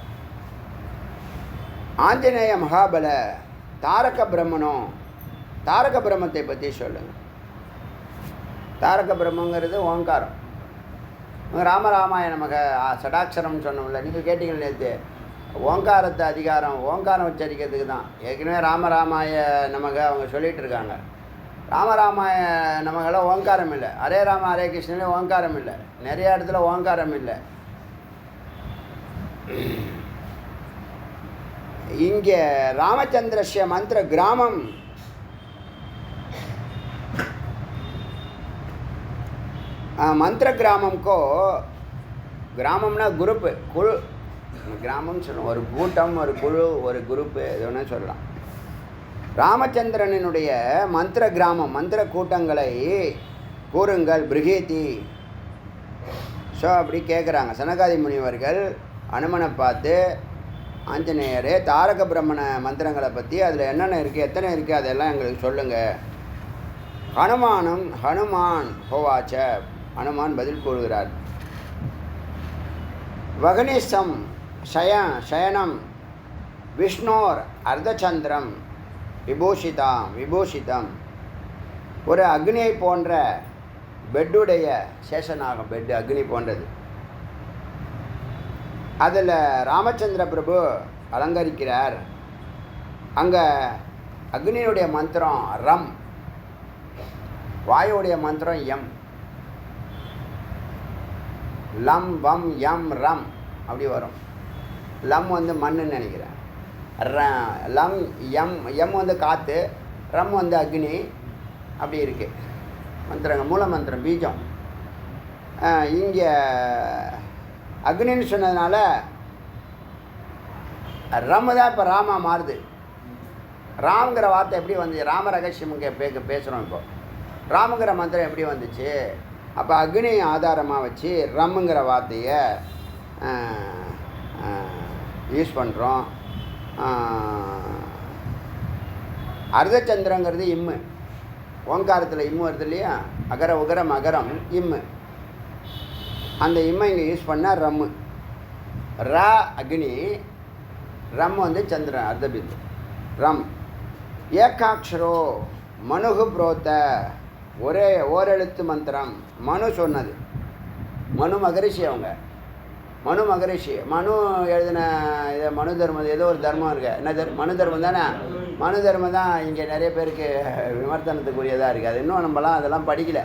ஆஞ்சநேய மகாபல தாரக பிரம்மனோ, தாரக பிரம்மத்தை பற்றி சொல்லுங்கள். தாரக பிரம்மங்கிறது ஓங்காரம். ராமராமாயண நமக சடாட்சரம்னு சொன்னோம்ல, நீங்கள் கேட்டீங்கள் நேற்று. ஓங்காரத்தை அதிகாரம் ஓங்காரம் உச்சரிக்கிறதுக்கு தான். ஏற்கனவே ராமராமாய நமக அவங்க சொல்லிகிட்டு இருக்காங்க. ராமராமாய நமகெல்லாம் ஓங்காரம் இல்லை. ஹரே ராம ஹரே கிருஷ்ணனே ஓங்காரம் இல்லை. நிறைய இடத்துல ஓங்காரம் இல்லை. இங்கே ராமச்சந்திரஸ்ய மந்திர கிராமம் மந்திர கிராமம்கோ, கிராமம்னா குரூப்பு, குழு, கிராமம்னு சொல்லணும். ஒரு கூட்டம், ஒரு குழு, ஒரு குரூப்பு, எது வேணால் சொல்லலாம். ராமச்சந்திரனுடைய மந்திர கிராமம், மந்திர கூட்டங்களை கூறுங்கள் பிருகேதி. ஸோ அப்படி கேட்குறாங்க சனகாதி முனிவர்கள் அனுமனை பார்த்து, ஆஞ்சநேயரே தாரக பிரம்மண மந்திரங்களை பற்றி அதில் என்னென்ன இருக்குது, எத்தனை இருக்குது, அதெல்லாம் எங்களுக்கு சொல்லுங்கள். ஹனுமான் ஹோவாச்ச, ஹனுமான் பதில் கூறுகிறார். வகனிசம் சயனம் விஷ்ணோர் அர்த்தச்சந்திரம் விபூஷிதம். ஒரு அக்னியை போன்ற பெட்டுடைய சேஷனாகும். பெட்டு அக்னி போன்றது. அதில் ராமச்சந்திர பிரபு அலங்கரிக்கிறார். அங்கே அக்னியுடைய மந்திரம் ரம், வாயுடைய மந்திரம் எம். லம் வம் யம் ரம் அப்படி வரும். லம் வந்து மண்ணுன்னு நினைக்கிறேன். லம் எம் வந்து காற்று, ரம் வந்து அக்னி. அப்படி இருக்குது மந்திரங்க, மூல மந்திரம், பீஜம். இங்கே அக்னின்னு சொன்னதுனால ரம் தான் இப்போ ராமா மாறுது. ராம்ங்கிற வார்த்தை எப்படி வந்து, ராம ரகசியம் பேசுகிறோம். இப்போ ராமுங்கிற மந்திரம் எப்படி வந்துச்சு? அப்போ அக்னி ஆதாரமாக வச்சு ரம்முங்கிற வார்த்தையை யூஸ் பண்ணுறோம். அர்த்தச்சந்திரங்கிறது இம்மு. ஓங்காரத்தில் இம்மு வருது இல்லையா, அகர உகரம் அகரம் இம்மு. அந்த இம்மை இங்கே யூஸ் பண்ணால் ரம்மு. ரா அக்னி, ரம் வந்து சந்திரன் அர்த்தபிந்து. ரம் ஏகாட்சரோ மனுகு புரோத்த, ஒரே ஓரெழுத்து மந்திரம். மனு சொன்னது, மனு மகரிஷி. அவங்க மனு மகரிஷி, மனு எழுதின இதை மனு தர்மம், ஏதோ ஒரு தர்மம் இருக்கு. என்ன மனு தர்மம் தானே? மனு தர்மம் தான் இங்கே நிறைய பேருக்கு விமர்சனத்துக்குரியதாக இருக்குது. அது இன்னும் நம்மலாம் அதெல்லாம் படிக்கலை.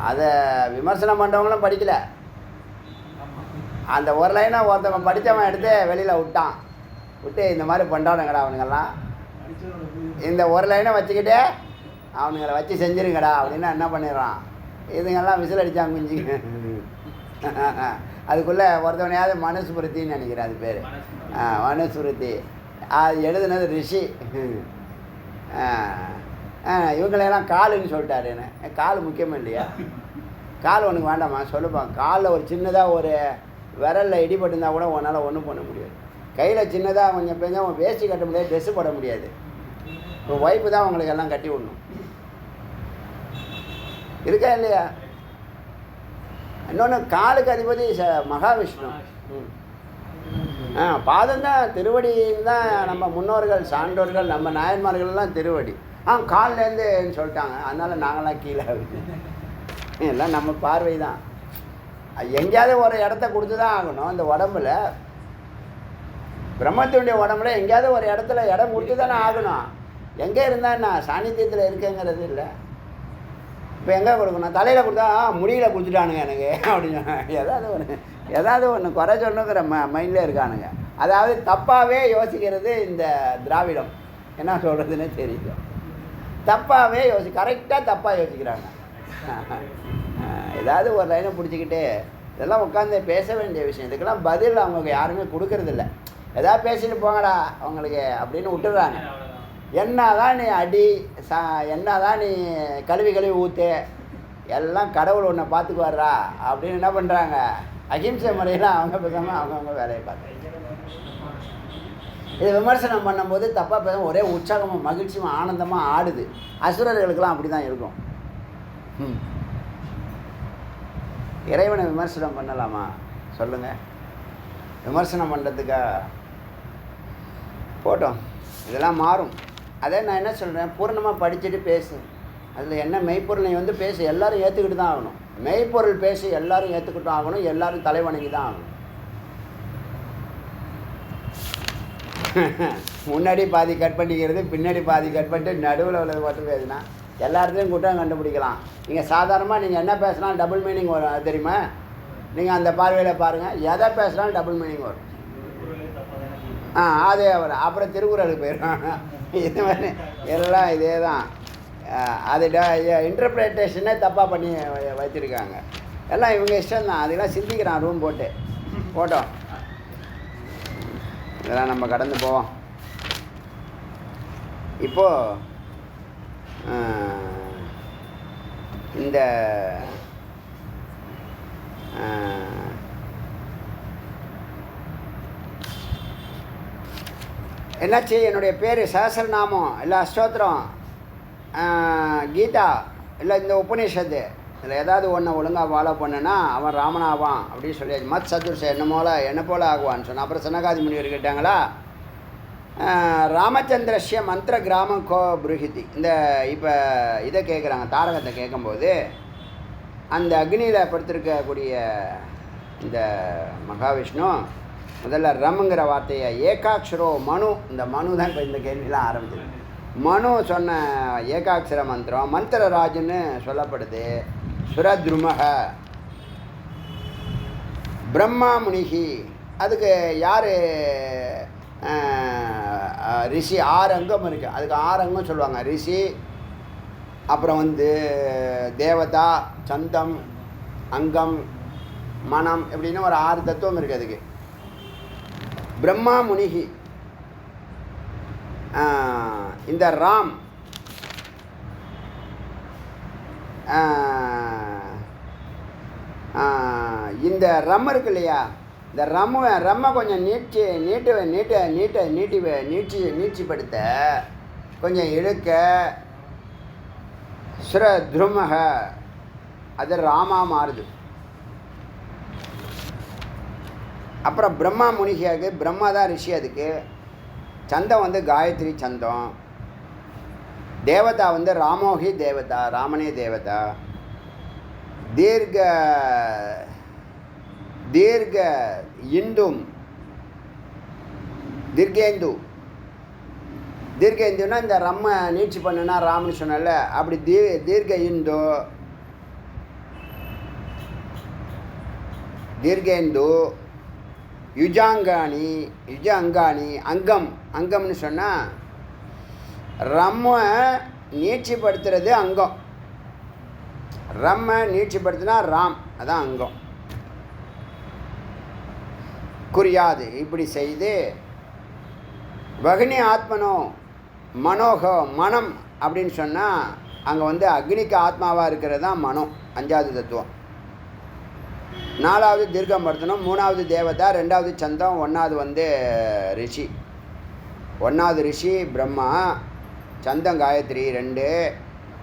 அதை விமர்சனம் பண்ணுறவங்களும் படிக்கலை. அந்த ஒரு லைனாக ஒருத்தவன் படித்தவன் எடுத்து வெளியில் விட்டு இந்த மாதிரி பண்ணுறானுங்கடா அவனுங்கெல்லாம், இந்த ஒரு லைனை வச்சுக்கிட்டே அவனுங்களை வச்சு செஞ்சுருங்கடா அப்படின்னா என்ன பண்ணிடுறான்? இதுங்கெல்லாம் விசில் அடித்தா குஞ்சுங்க. அதுக்குள்ளே ஒருத்தவனையாவது மனுஸ்மிருத்தின்னு நினைக்கிறேன், அது பேர் மனுஸ்மிருதி. அது எழுதுனது ரிஷி. இவங்களையெல்லாம் காலுன்னு சொல்லிட்டாருன்னு. கால் முக்கியமாக இல்லையா? கால் உனக்கு வேண்டாமா? சொல்லுப்பான். காலில் ஒரு சின்னதாக ஒரு விரலில் இடிபட்டுருந்தா கூட உன்னால் ஒன்றும் பண்ண முடியாது. கையில் சின்னதாக கொஞ்சம் பெஞ்சால் அவன் வேஷ்டி கட்ட முடியாது, ட்ரெஸ்ஸு போட முடியாது. இப்போ ஒய்ஃபு தான் உங்களுக்கு எல்லாம் கட்டி விடணும். இருக்கா இல்லையா? இன்னொன்று காலுக்கு அதிபதி மகாவிஷ்ணு. பாதம் தான், திருவடின்னு தான் நம்ம முன்னோர்கள் சான்றோர்கள் நம்ம நாயன்மார்கள்லாம் திருவடி. கால்லேருந்துன்னு சொல்லிட்டாங்க, அதனால் நாங்களாம் கீழே எல்லாம் நம்ம பார்வை தான். எங்கேயாவது ஒரு இடத்த கொடுத்து தான் ஆகணும். இந்த உடம்புல, பிரம்மத்தினுடைய உடம்புல எங்கேயாவது ஒரு இடத்துல இடம் கொடுத்து தானே ஆகணும். எங்கே இருந்தால் நான் சாநித்தியத்தில் இருக்கேங்கிறது இல்லை. இப்போ எங்கே கொடுக்கணும்? தலையில் கொடுத்தா முடியல கொடுத்துட்டானுங்க எனக்கு அப்படின்னு ஏதாவது ஒன்று குறை சொல்லணுங்கிற மைண்டில் இருக்கானுங்க. அதாவது தப்பாகவே யோசிக்கிறது இந்த திராவிடம். என்ன சொல்கிறதுன்னு தெரியல. தப்பாகவே கரெக்டாக தப்பாக யோசிக்கிறாங்க. ஏதாவது ஒரு லைனை பிடிச்சிக்கிட்டு இதெல்லாம் உட்காந்து பேச வேண்டிய விஷயம். இதுக்கெல்லாம் பதில் அவங்க யாருமே கொடுக்கறதில்ல. எதாவது பேசிட்டு போங்கடா அவங்களுக்கு அப்படின்னு விட்டுறாங்க. என்ன தான் நீ அடி என்ன தான் நீ கழுவி ஊற்று, எல்லாம் கடவுள் ஒன்றை பார்த்துக்குவாரா அப்படின்னு என்ன பண்ணுறாங்க? அகிம்சை முறையில் அவங்க பேசாமல் அவங்கவுங்க வேலையை பார்த்து இது விமர்சனம் பண்ணும்போது தப்பாக பேச ஒரே உற்சாகமாக மகிழ்ச்சியும் ஆனந்தமாக ஆடுது. அசுரர்களுக்கெல்லாம் அப்படி தான் இருக்கும். இறைவனை விமர்சனம் பண்ணலாமா சொல்லுங்கள்? விமர்சனம் பண்ணுறதுக்கா? போட்டோம், இதெல்லாம் மாறும். அதே நான் என்ன சொல்கிறேன், பூர்ணமாக படிச்சுட்டு பேசு. அதில் என்ன மெய்ப்பொருள் நீ வந்து பேசு, எல்லோரும் ஏற்றுக்கிட்டு தான் ஆகணும். மெய்ப்பொருள் பேசி எல்லோரும் ஏற்றுக்கிட்டு ஆகணும், எல்லோரும் தலைவணங்கி தான் ஆகணும். முன்னாடி பாதி கட் பண்ணிக்கிறது, பின்னாடி பாதி கட் பண்ணிட்டு நடுவில் உள்ளது மட்டும் பேசுனா எல்லாத்துலேயும் குற்றம் கண்டுபிடிக்கலாம். நீங்கள் சாதாரணமாக நீங்கள் என்ன பேசினாலும் டபுள் மீனிங் வரும் தெரியுமா? நீங்கள் அந்த பார்வையில் பாருங்கள், எதை பேசினாலும் டபுள் மீனிங் வரும். அதே வரும். அப்புறம் திருக்குறளுக்கு போயிடும். இது மாதிரி எல்லாம் இதே தான். அது இன்டர்பிரேட்டேஷனே தப்பாக பண்ணி வச்சுருக்காங்க. எல்லாம் இவங்க இஷ்டம் தான். அதெல்லாம் சிந்திக்கிறான் ரூம் போட்டோம். இதெல்லாம் நம்ம கடந்து போவோம். இப்போது இந்த என்னாச்சு, என்னுடைய பேர் சஹஸ்ரநாமம் இல்லை அஷ்டோத்திரம் கீதா இல்லை இந்த உபநிஷத்து இதில் ஏதாவது ஒன்று ஒழுங்காக ஃபாலோ பண்ணுன்னா அவன் ராமனாவான் அப்படின்னு சொல்லியாச்சு. மத் சதுர்ஷ என்ன போல் ஆகுவான்னு சொன்னான். அப்புறம் சனகாதி முனிவர் கேட்டாங்களா, ராமச்சந்திரஷ்ய மந்திர கிராமம் கோ புருஹிதி. இந்த இப்போ இதை கேட்குறாங்க, தாரகத்தை கேட்கும்போது அந்த அக்னியில் படுத்திருக்கக்கூடிய இந்த மகாவிஷ்ணு முதல்ல ரம்ங்கிற வார்த்தையை ஏகாட்சரோ மனு, இந்த மனு தான் இப்போ இந்த கேள்வியெலாம் ஆரம்பிச்சிருக்கு. மனு சொன்ன ஏகாட்சர மந்திரம் மந்திரராஜன்னு சொல்லப்படுது. சுரத்ருமக பிரம்மா முனிகி, அதுக்கு யார் ரிஷி? 6 அங்கம் இருக்குது, அதுக்கு 6 அங்கம் சொல்லுவாங்க. ரிஷி, அப்புறம் வந்து தேவதா, சந்தம், அங்கம், மனம், எப்படின்னு ஒரு 6 தத்துவம் இருக்குது அதுக்கு. பிரம்மா முனிகி. இந்த ராம் இந்த ரம் இருக்கு இல்லையா, இந்த ரம்மை கொஞ்சம் நீட்சிப்படுத்த கொஞ்சம் இழுக்க சுரத்ருமக, அது ராமா மாறுது. அப்புறம் பிரம்மா முனிகியாக்கு, பிரம்மா தான் ரிஷி. அதுக்கு சந்தம் வந்து காயத்ரி சந்தம். தேவதா வந்து ராமோகி தேவதா, ராமனே தேவதா. தீர்க்க இந்தும் தீர்க்கேந்துன்னா இந்த ரம்ம நீட்சி பண்ணுனா ராமன் சொன்னல, அப்படி தீர்க்க தீர்க்கேந்து. யுஜாங்காணி அங்கம்னு சொன்னால் ரம்ம நீட்சிப்படுத்துறது அங்கம். ரம்ம நீட்சிப்படுத்தினா ராம், அதான் அங்கம். குறியாது இப்படி செய்து வகினி ஆத்மனோ மனோகோ, மனம் அப்படின்னு சொன்னால் அங்கே வந்து அக்னிக்கு ஆத்மாவாக இருக்கிறது தான் மனம், 5வது தத்துவம். 4வது தீர்க்கம் படுத்தணும், 3வது தேவதா, 2வது சந்தம், 1வது வந்து ரிஷி. 1வது ரிஷி பிரம்மா, சந்தம் காயத்ரி 2,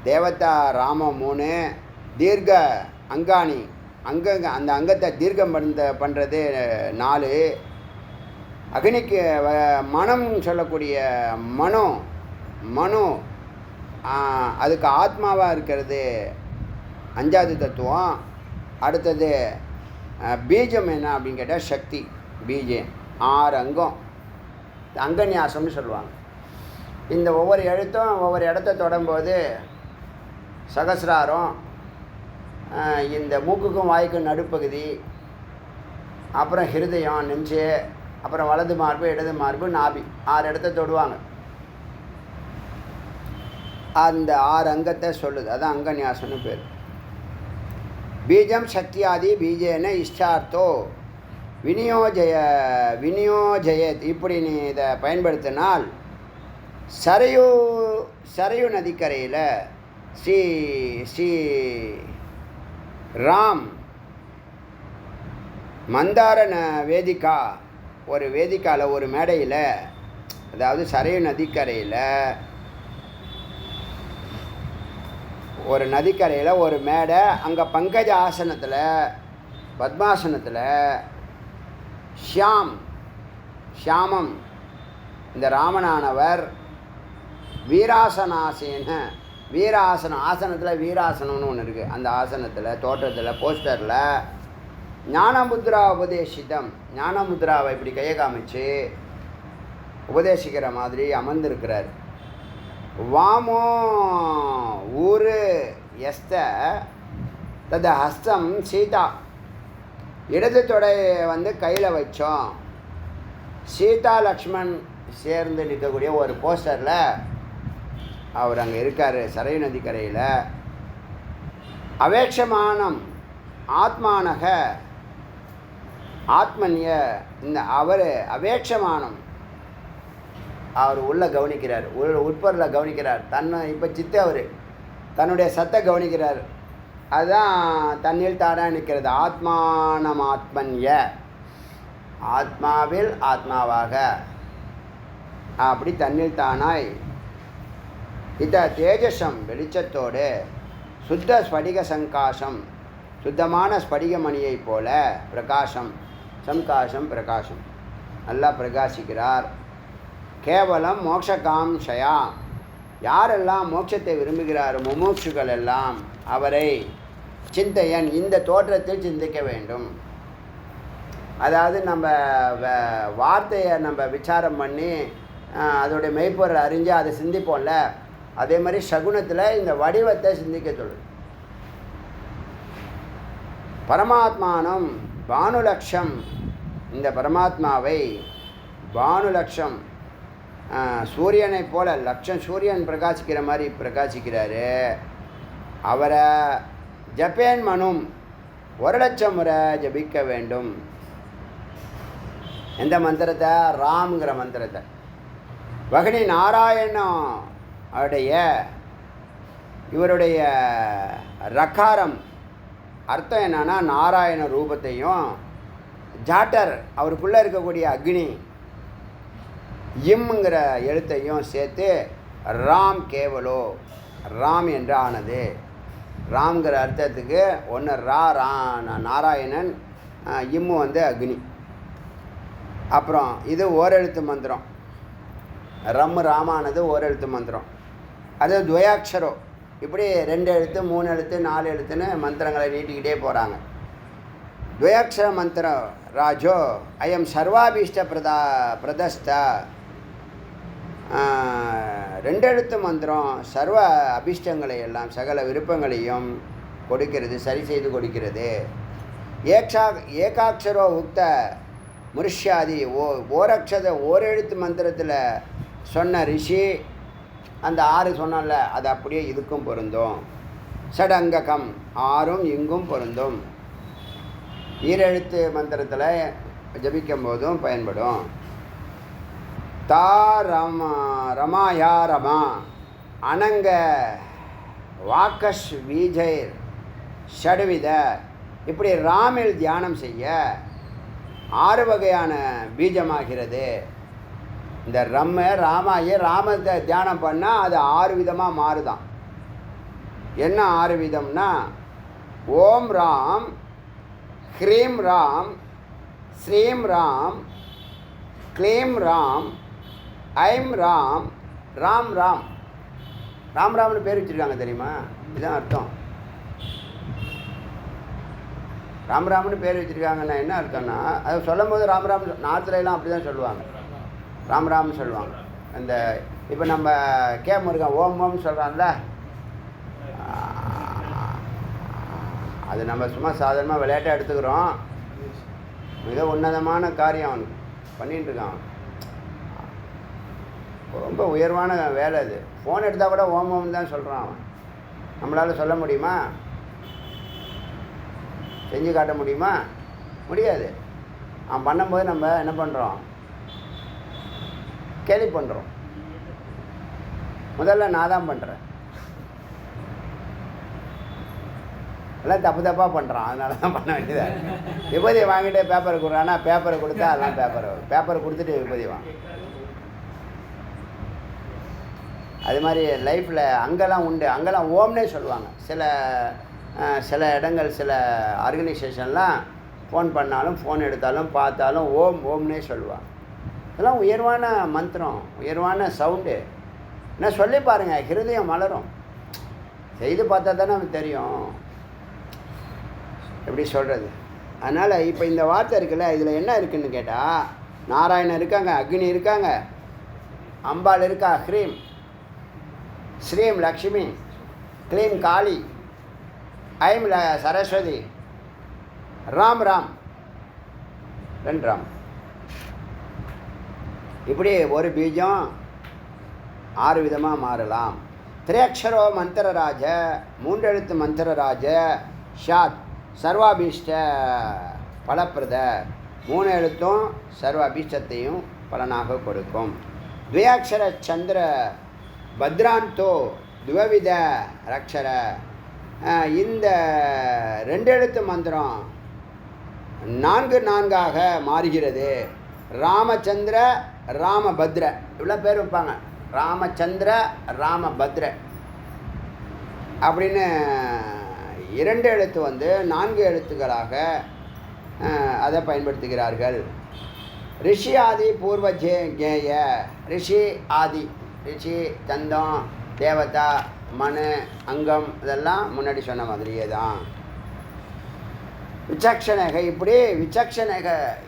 தேவதா ராமம் 3, தீர்க்க அங்காணி அந்த அங்கத்தை தீர்க்கம் பண்ணுறது 4. அக்னிக்கு மனம் சொல்லக்கூடிய மனோ அதுக்கு ஆத்மாவாக இருக்கிறது 5வது தத்துவம். அடுத்தது பீஜம் என்ன அப்படின்னு கேட்டால் சக்தி, பீஜம். 6 அங்கம், அங்கன்யாசம்னு சொல்லுவாங்க. இந்த ஒவ்வொரு எழுத்தும் ஒவ்வொரு இடத்த தொடும்போது சகசிராரம், இந்த மூக்குக்கும் வாய்க்கும் நடுப்பகுதி, அப்புறம் ஹிருதயம், நெஞ்சு, அப்புறம் வலது மார்பு, இடது மார்பு, நாபி, 6 இடத்த தொடுவாங்க. அந்த 6 அங்கத்தை சொல்லுது. அதான் அங்கநியாசம்னு பேர். பீஜம் சக்தியாதி பீஜேன இஷ்டார்த்தோ விநியோஜயத். இப்படி நீ இதை பயன்படுத்தினால் சரையு நதிக்கரையில் ஸ்ரீ ஸ்ரீ ராம் மந்தார வேதிகா, ஒரு வேதிக்காவில், ஒரு மேடையில், அதாவது சரையு நதிக்கரையில் ஒரு நதிக்கரையில் ஒரு மேடை, அங்கே பங்கஜ ஆசனத்தில், பத்மாசனத்தில் ஷியாமம் இந்த ராமனானவர் வீராசனம், ஆசனத்தில் வீராசனம்னு ஒன்று இருக்குது. அந்த ஆசனத்தில், தோற்றத்தில், போஸ்டரில் ஞானமுத்ரா உபதேசிதம், ஞானமுத்ராவை இப்படி கையை காமிச்சு உபதேசிக்கிற மாதிரி அமர்ந்திருக்கிறார். வாமோ ஊரு எஸ்த தத ஹஸ்தம் சீதா, இடது தொடை கையில் வச்சோம். சீதா லக்ஷ்மண் சேர்ந்து நிற்கக்கூடிய ஒரு போஸ்டரில் அவர் அங்கே இருக்கார், சரையு நதிக்கரையில். அவேட்சமானம் ஆத்மானக ஆத்மன்ய, இந்த அவர் அவேட்சமானம், அவர் உள்ள கவனிக்கிறார், உட்பொருளை கவனிக்கிறார். இப்போ அவர் தன்னுடைய சத்தை கவனிக்கிறார். அதுதான் தன்னில் தானாக நிற்கிறது. ஆத்மானம் ஆத்மன்ய, ஆத்மாவில் ஆத்மாவாக, அப்படி தன்னில் தானாய் தேஜசம் வெளிச்சத்தோடு சுத்த ஸ்படிக சங்காசம், சுத்தமான ஸ்படிகமணியை போல பிரகாசம், சங்காசம் பிரகாசம், நல்லா பிரகாசிக்கிறார். கேவலம் மோட்சகாம்ஷயா, யாரெல்லாம் மோட்சத்தை விரும்புகிறாரோ முமூட்சுகள் எல்லாம் அவரை சிந்தையன், இந்த தோற்றத்தில் சிந்திக்க வேண்டும். அதாவது நம்ம வார்த்தையை நம்ம விசாரம் பண்ணி அதோடைய மெய்ப்பொருள் அறிஞ்சு அதை சிந்திப்போம்ல, அதே மாதிரி சகுனத்தில் இந்த வடிவத்தை சிந்திக்க சொல்லுது. பரமாத்மானம் பானுலக்ஷம், இந்த பரமாத்மாவை பானுலக்ஷம், சூரியனை போல, லட்சம் சூரியன் பிரகாசிக்கிற மாதிரி பிரகாசிக்கிறாரு. அவரை ஜப்பேன் மனும் 1,00,000 முறை ஜபிக்க வேண்டும். எந்த மந்திரத்தை? ராம்ங்கிற மந்திரத்தை. வகனி நாராயணம் அவருடைய இவருடைய ரக்காரம் அர்த்தம் என்னன்னா நாராயண ரூபத்தையும், ஜாட்டர் அவருக்குள்ளே இருக்கக்கூடிய அக்னி இம்ங்கிற எழுத்தையும் சேர்த்து ராம் கேவலோ, ராம் என்று ஆனது. ராம்ங்கிற அர்த்தத்துக்கு ஒன்று நாராயணன், இம்மு அக்னி. அப்புறம் இது ஓரெழுத்து மந்திரம். ராமானது ஓரெழுத்து மந்திரம். அது துவயாட்சரம். இப்படி 2 எழுத்து 3 எழுத்து 4 எழுத்துன்னு மந்திரங்களை நீட்டிக்கிட்டே போகிறாங்க. துவயாட்சர மந்திரம் ராஜோ அயம் சர்வாபீஷ்ட பிரதஸ்த, 2 எழுத்து மந்திரம் சர்வ அபிஷ்டங்களை எல்லாம், சகல விருப்பங்களையும் கொடுக்கிறது, சரி செய்து கொடுக்கிறது. ஏகாட்சரோ உக்த முருஷ்யாதி, ஓரெழுத்து மந்திரத்தில் சொன்ன ரிஷி அந்த 6 சொன்னால அது அப்படியே இதுக்கும் பொருந்தும். சடங்ககம் 6ம் இங்கும் பொருந்தும். ஈரெழுத்து மந்திரத்தில் ஜபிக்கும் போதும் பயன்படும். தா ரமாயா ரமா அனங்க வாக்கஷ் வீஜைர் ஷடுவித, இப்படி ராமில் தியானம் செய்ய 6 வகையான பீஜமாகிறது. இந்த ராமத்தை தியானம் பண்ணால் அது 6 விதமாக மாறுதான். என்ன 6 விதம்னா, ஓம் ராம், ஹ்ரீம் ராம், ஸ்ரீம் ராம், க்ளீம் ராம், ஐம் ராம், ராம் ராம். ராம்னு பேர் வச்சுருக்காங்க தெரியுமா? இதுதான் அர்த்தம். ராம்னு பேர் வச்சுருக்காங்கன்னா என்ன அர்த்தம்னா, அது சொல்லும் போது ராம் நார்த்துலாம் அப்படி தான் சொல்லுவாங்க, ராம்னு சொல்லுவாங்க. அந்த இப்போ நம்ம முருகன் ஓம் ஓம் சொல்கிறான்ல, அது நம்ம சும்மா சாதாரணமாக விளையாட்டாக எடுத்துக்கிறோம். மிக உன்னதமான காரியம் அவனுக்கு பண்ணிகிட்டு இருக்கான். ரொம்ப உயர்வான வேலை அது. ஃபோன் எடுத்தால் கூட ஓம் ஓம் தான் சொல்கிறான் அவன். நம்மளால் சொல்ல முடியுமா? செஞ்சு காட்ட முடியுமா? முடியாது. அவன் பண்ணும்போது நம்ம என்ன பண்ணுறோம்? கேலி பண்ணுறோம். முதல்ல நான் தான் பண்ணுறேன், எல்லாம் தப்பு தப்பாக பண்ணுறான். அதனால தான் பண்ண வேண்டியதாக. விபதியை வாங்கிட்டு பேப்பரை கொடுறான்னா பேப்பரை கொடுத்தா அதெல்லாம் பேப்பரை கொடுத்துட்டு விபதி வாங்க. அது மாதிரி லைஃப்பில் அங்கெல்லாம் உண்டு. அங்கெல்லாம் ஓம்னே சொல்லுவாங்க. சில இடங்கள், சில ஆர்கனைசேஷன்லாம் ஃபோன் பண்ணாலும் ஃபோன் எடுத்தாலும் பார்த்தாலும் ஓம் ஓம்னே சொல்லுவாங்க. இதெல்லாம் உயர்வான மந்திரம், உயர்வான சவுண்டு. என்ன சொல்லி பாருங்கள், ஹிருதயம் மலரும். செய்து பார்த்தா தானே நமக்கு தெரியும் எப்படி சொல்கிறது. அதனால் இப்போ இந்த வார்த்தை இருக்குல்ல, இதில் என்ன இருக்குதுன்னு கேட்டால், நாராயணன் இருக்காங்க, அக்னி இருக்காங்க, அம்பாள் இருக்கா, ஹ்ரீம் ஸ்ரீம் லக்ஷ்மி, க்ளீம் காளி, ஐம் சரஸ்வதி, ராம் ராம், 2 ராம். இப்படி ஒரு பீஜம் 6 விதமாக மாறலாம். திரையக்ஷரோ மந்திரராஜ, 3 எழுத்து மந்திரராஜ, ஷாத் சர்வாபீஷ்ட பலப்பிரத, 3 எழுத்தும் சர்வாபீஷ்டத்தையும் பலனாக கொடுக்கும். துவயாட்சர சந்திர பத்ராந்தோ துவவித ரக்ஷர, இந்த 2 எழுத்து மந்திரம் 4 மாறுகிறது. ராமச்சந்திர ராமபத்ர, இவ்வளோ பேர் வைப்பாங்க. ராமச்சந்திர ராமபத்ர அப்படின்னு 2 எழுத்து 4 எழுத்துக்களாக அதை பயன்படுத்துகிறார்கள். ரிஷி ஆதி பூர்வ கேய, ரிஷி ஆதி, ரிஷி தந்தம், தேவதா, மனு, அங்கம், இதெல்லாம் முன்னாடி சொன்ன மாதிரியே தான். விசக்ஷணக, இப்படி விசக்ஷணக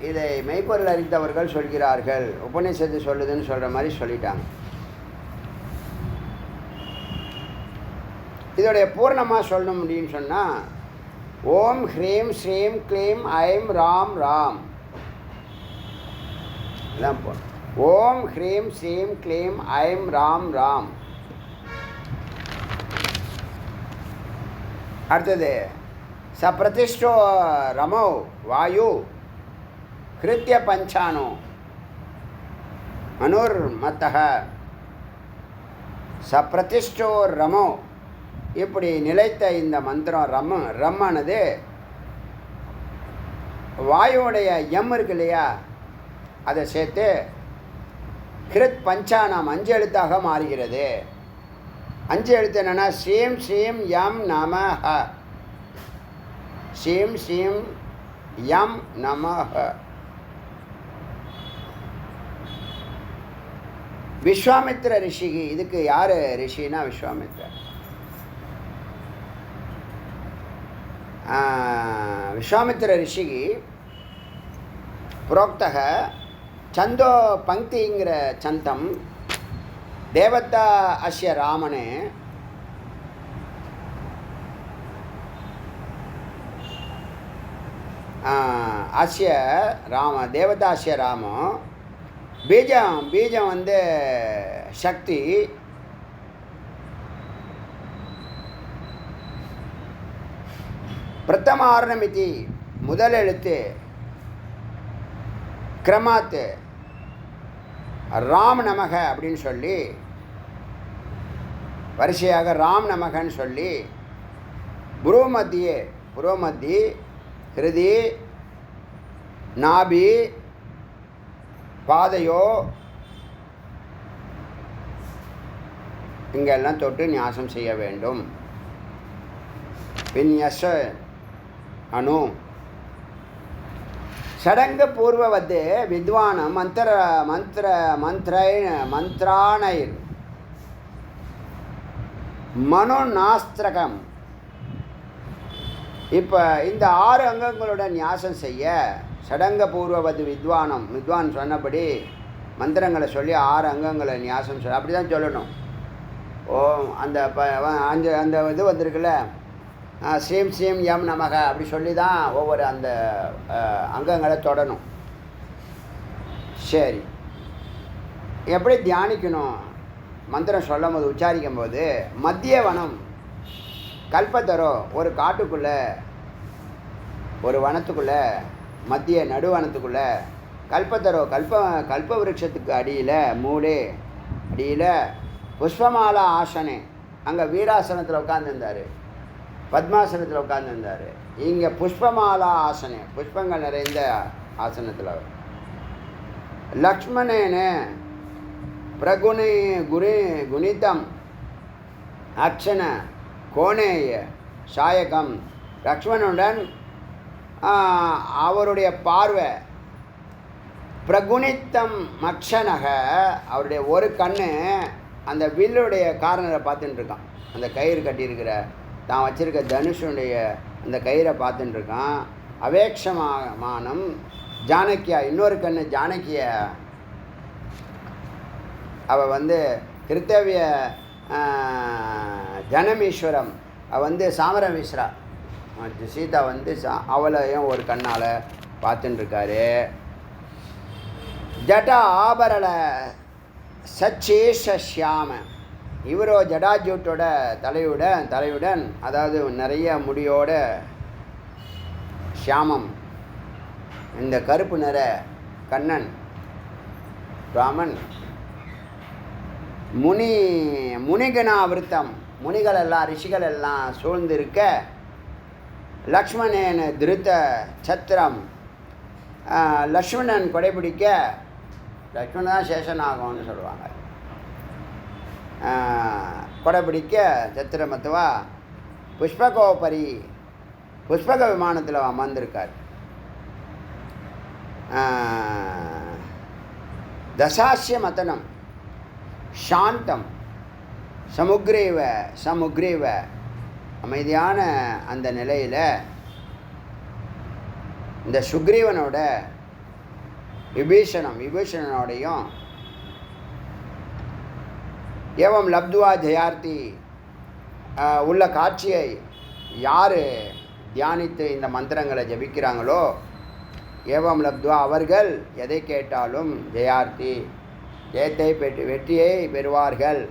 இதை மெய்ப்பொருள் அறிந்தவர்கள் சொல்கிறார்கள். உபநிஷத்து சொல்லுதுன்னு சொல்கிற மாதிரி சொல்லிட்டாங்க. இதோடைய பூர்ணமாக சொல்லணும் அப்படின்னு சொன்னால், ஓம் ஹ்ரீம் ஸ்ரீம் க்ளீம் ஐம் ராம் ராம். இதான் ஓம் ஹ்ரீம் ஸ்ரீம் க்ளீம் ஐம் ராம் ராம். அடுத்தது சப்ரதிஷ்டோ ரமோ வாயு கிருத்திய பஞ்சானோ அனுர்மத்தக. சப்ரதிஷ்டோ ரமோ, இப்படி நிலைத்த இந்த மந்திரம் ரம்மானது வாயுடைய எம் இருக்கு இல்லையா, அதை சேர்த்து கிருத் பஞ்சானாம் 5 எழுத்தாக மாறுகிறது. 5 எழுத்து என்னென்னா, ஸ்ரீம் ஸ்ரீம் யம் நம ஹ, ஸ்ரீம் ஸ்ரீம் யம் நம ஹ. விஸ்வாமித்ர ரிஷிக்கு, இதுக்கு யார் ரிஷினா விஸ்வாமித்ரர். விஸ்வாமித்ர ரிஷிக்கு புரோக்தக சந்தோ பங்கிங்கிற சந்தம் தேவதா அஸ்ய ராமனே அஸ்ய ராம தேவதா அஸ்ய ராமோ பீஜம் சக்தி. பிரதமாரணமிதி முதல் எழுத்து, கிரமாத்து ராம் நமக அப்படின்னு சொல்லி வரிசையாக ராம் நமகன்னு சொல்லி புரோமத்தி ஹிருதி நாபி பாதையோ இங்கெல்லாம் தொட்டு நியாசம் செய்ய வேண்டும். விநியச அணு ஷடங்க பூர்வவத் வித்வான மந்திராணைர் மனோநாஸ்திரகம். இப்போ இந்த 6 அங்கங்களோட நியாசம் செய்ய ஷடங்க பூர்வவத் வித்வான் சொன்னபடி மந்திரங்களை சொல்லி 6 அங்கங்களை நியாசம் சொல்லி அப்படி தான் சொல்லணும். ஓம் அந்த அந்த இது வந்திருக்குல்ல, ஸ்ரீம் ஸ்ரீம் யம் நமக அப்படி சொல்லி தான் ஒவ்வொரு அந்த அங்கங்களை தொடணும். சரி, எப்படி தியானிக்கணும்? மந்திரம் சொல்லும் போது உச்சாரிக்கும் போது மத்திய வனம் கல்பத்தரோ, ஒரு காட்டுக்குள்ளே ஒரு வனத்துக்குள்ளே மத்திய நடுவனத்துக்குள்ளே கல்பத்தரோ கல்ப விருட்சத்துக்கு அடியில் மூலே அடியில் புஷ்பமாலா ஆசனே, அங்கே வீராசனத்தில் உட்காந்துருந்தார், பத்மாசனத்தில் உட்காந்துருந்தார். இங்கே புஷ்பமாலா ஆசனே, புஷ்பங்கள் நிறைந்த ஆசனத்தில். லக்ஷ்மணேன குணிதம் அக்ஷன கோணேய சாயகம், லக்ஷ்மணனுடன் அவருடைய பார்வை பிரகுணித்தம் மக்ஷனக, அவருடைய ஒரு கண்ணு அந்த வில்லுடைய கார்னரை பார்த்துட்டு இருக்கான். அந்த கயிறு கட்டியிருக்கிற தான் வச்சிருக்க தனுஷனுடைய அந்த கயிறை பார்த்துட்டு இருக்கான். அவேக்ஷமானம் ஜானகியா, இன்னொரு கண்ணு ஜானகிய, அவள் வந்து கிருத்தவிய ஜனமீஸ்வரம், அவள் வந்து சாமர மிஸ்ரா, சீதா வந்து அவளையும் ஒரு கண்ணால் பார்த்துட்டுருக்காரு. ஜடா ஆபரண சச்சேஷியாம, இவரோ ஜடாஜூட்டோட தலையுடன் அதாவது நிறைய முடியோட ஷியாமம், இந்த கருப்பு நிற கண்ணன் ராமன். முனிகணாவிருத்தம், முனிகள் எல்லாம் ரிஷிகள் எல்லாம் சூழ்ந்திருக்க. லக்ஷ்மணன் திருத்த சத்திரம், லக்ஷ்மணன் கொடைபிடிக்க, லக்ஷ்மணன் தான் சேஷனாகும்னு சொல்லுவாங்க. கொடைபிடிக்க சத்திரமத்துவா புஷ்பகோபரி, புஷ்பக விமானத்தில் அமர்ந்திருக்கார். தசாசிய மதனம் சாந்தம் சமுக்ரீவ அமைதியான அந்த நிலையில் இந்த சுக்ரீவனோட விபீஷணனோடையும் ஏவம் லப்துவா ஜெயார்த்தி உள்ள காட்சியை யார் தியானித்து இந்த மந்திரங்களை ஜபிக்கிறாங்களோ, ஏவம் லப்துவா அவர்கள் எதை கேட்டாலும் ஜெயார்த்தி வெற்றியை பெறுவார்கள்.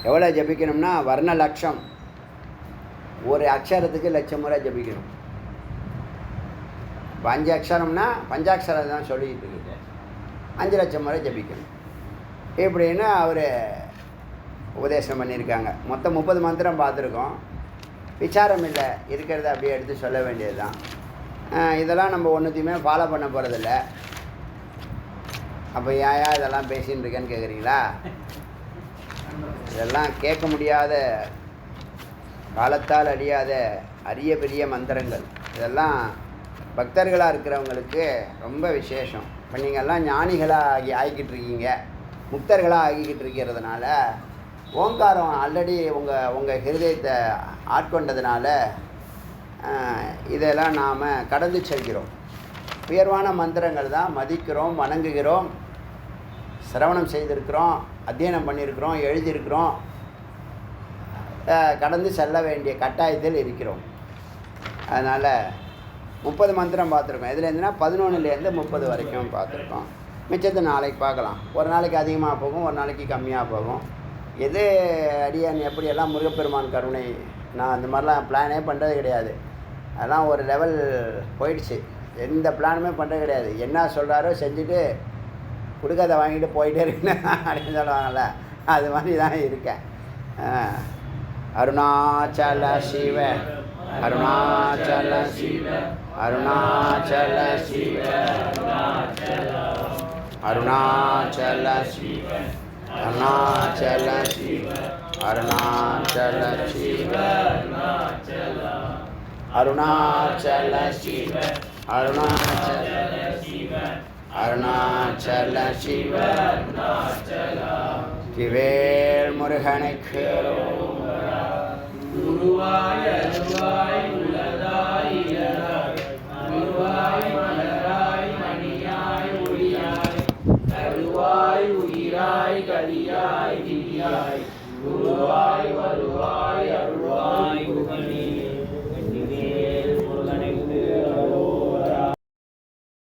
எவ்வளோ ஜபிக்கணும்னா வர்ண லட்சம், ஒரு அக்ஷரத்துக்கு 1,00,000 முறை ஜபிக்கணும். 5 அக்ஷரம்னா பஞ்சாட்சரம் தான் சொல்லிக்கிட்டு இருக்குது, 5,00,000 முறை ஜபிக்கணும் இப்படின்னு அவர் உபதேசம் பண்ணியிருக்காங்க. மொத்தம் 30 மந்திரம் பார்த்துருக்கோம். விசாரம் இல்லை, இருக்கிறத அப்படியே எடுத்து சொல்ல வேண்டியது தான். இதெல்லாம் நம்ம ஒன்றுத்தையுமே ஃபாலோ பண்ண போகிறதில்ல. அப்போ ஏன் இதெல்லாம் பேசின்னு இருக்கேன்னு கேட்குறீங்களா? இதெல்லாம் கேட்க முடியாத, காலத்தால் அழியாத அரிய பெரிய மந்திரங்கள். இதெல்லாம் பக்தர்களாக இருக்கிறவங்களுக்கு ரொம்ப விசேஷம். இப்போ நீங்கள்லாம் ஞானிகளாக ஆகிக்கிட்டு இருக்கீங்க, முக்தர்களாக ஆகிக்கிட்டு இருக்கிறதுனால, ஓங்காரம் ஆல்ரெடி உங்கள் ஹிருதயத்தை ஆட்கொண்டதுனால இதெல்லாம் நாம் கடந்து செல்கிறோம். உயர்வான மந்திரங்கள் தான் மதிக்கிறோம், வணங்குகிறோம், சிரவணம் செய்திருக்கிறோம், அத்தியனம் பண்ணியிருக்கிறோம், எழுதியிருக்கிறோம், கடந்து செல்ல வேண்டிய கட்டாயத்தில் இருக்கிறோம். அதனால் 30 மந்திரம் பார்த்துருக்கோம். இதுலேருந்துனா 11லேருந்து 30 வரைக்கும் பார்த்துருக்கோம். மிச்சத்தை நாளைக்கு பார்க்கலாம். ஒரு நாளைக்கு அதிகமாக போகும், ஒரு நாளைக்கு கம்மியாக போகும். எது அடியான் எப்படியெல்லாம் முருகப்பெருமான் கருணை, நான் அந்த மாதிரிலாம் பிளானே பண்ணுறது கிடையாது. அதெல்லாம் ஒரு லெவல் போயிடுச்சு. எந்த பிளானுமே பண்ணுறது கிடையாது. என்ன சொல்கிறாரோ செஞ்சுட்டு கொடுக்காத வாங்கிட்டு போயிட்டே இருக்கேன் அப்படின்னு சொல்லுவாங்கள்ல, அது மாதிரி தான் இருக்கேன். அருணாச்சல சிவ அருணாச்சல சிவ அருணாச்சல சிவ அருணாச்சல சிவ அருணாச்சல சிவ அருணாச்சல சிவ அருணாச்சல சிவ அருணாச்சல சிவ அருணாச்சல சிவ திவேல் முருகனுக்கு குருவாய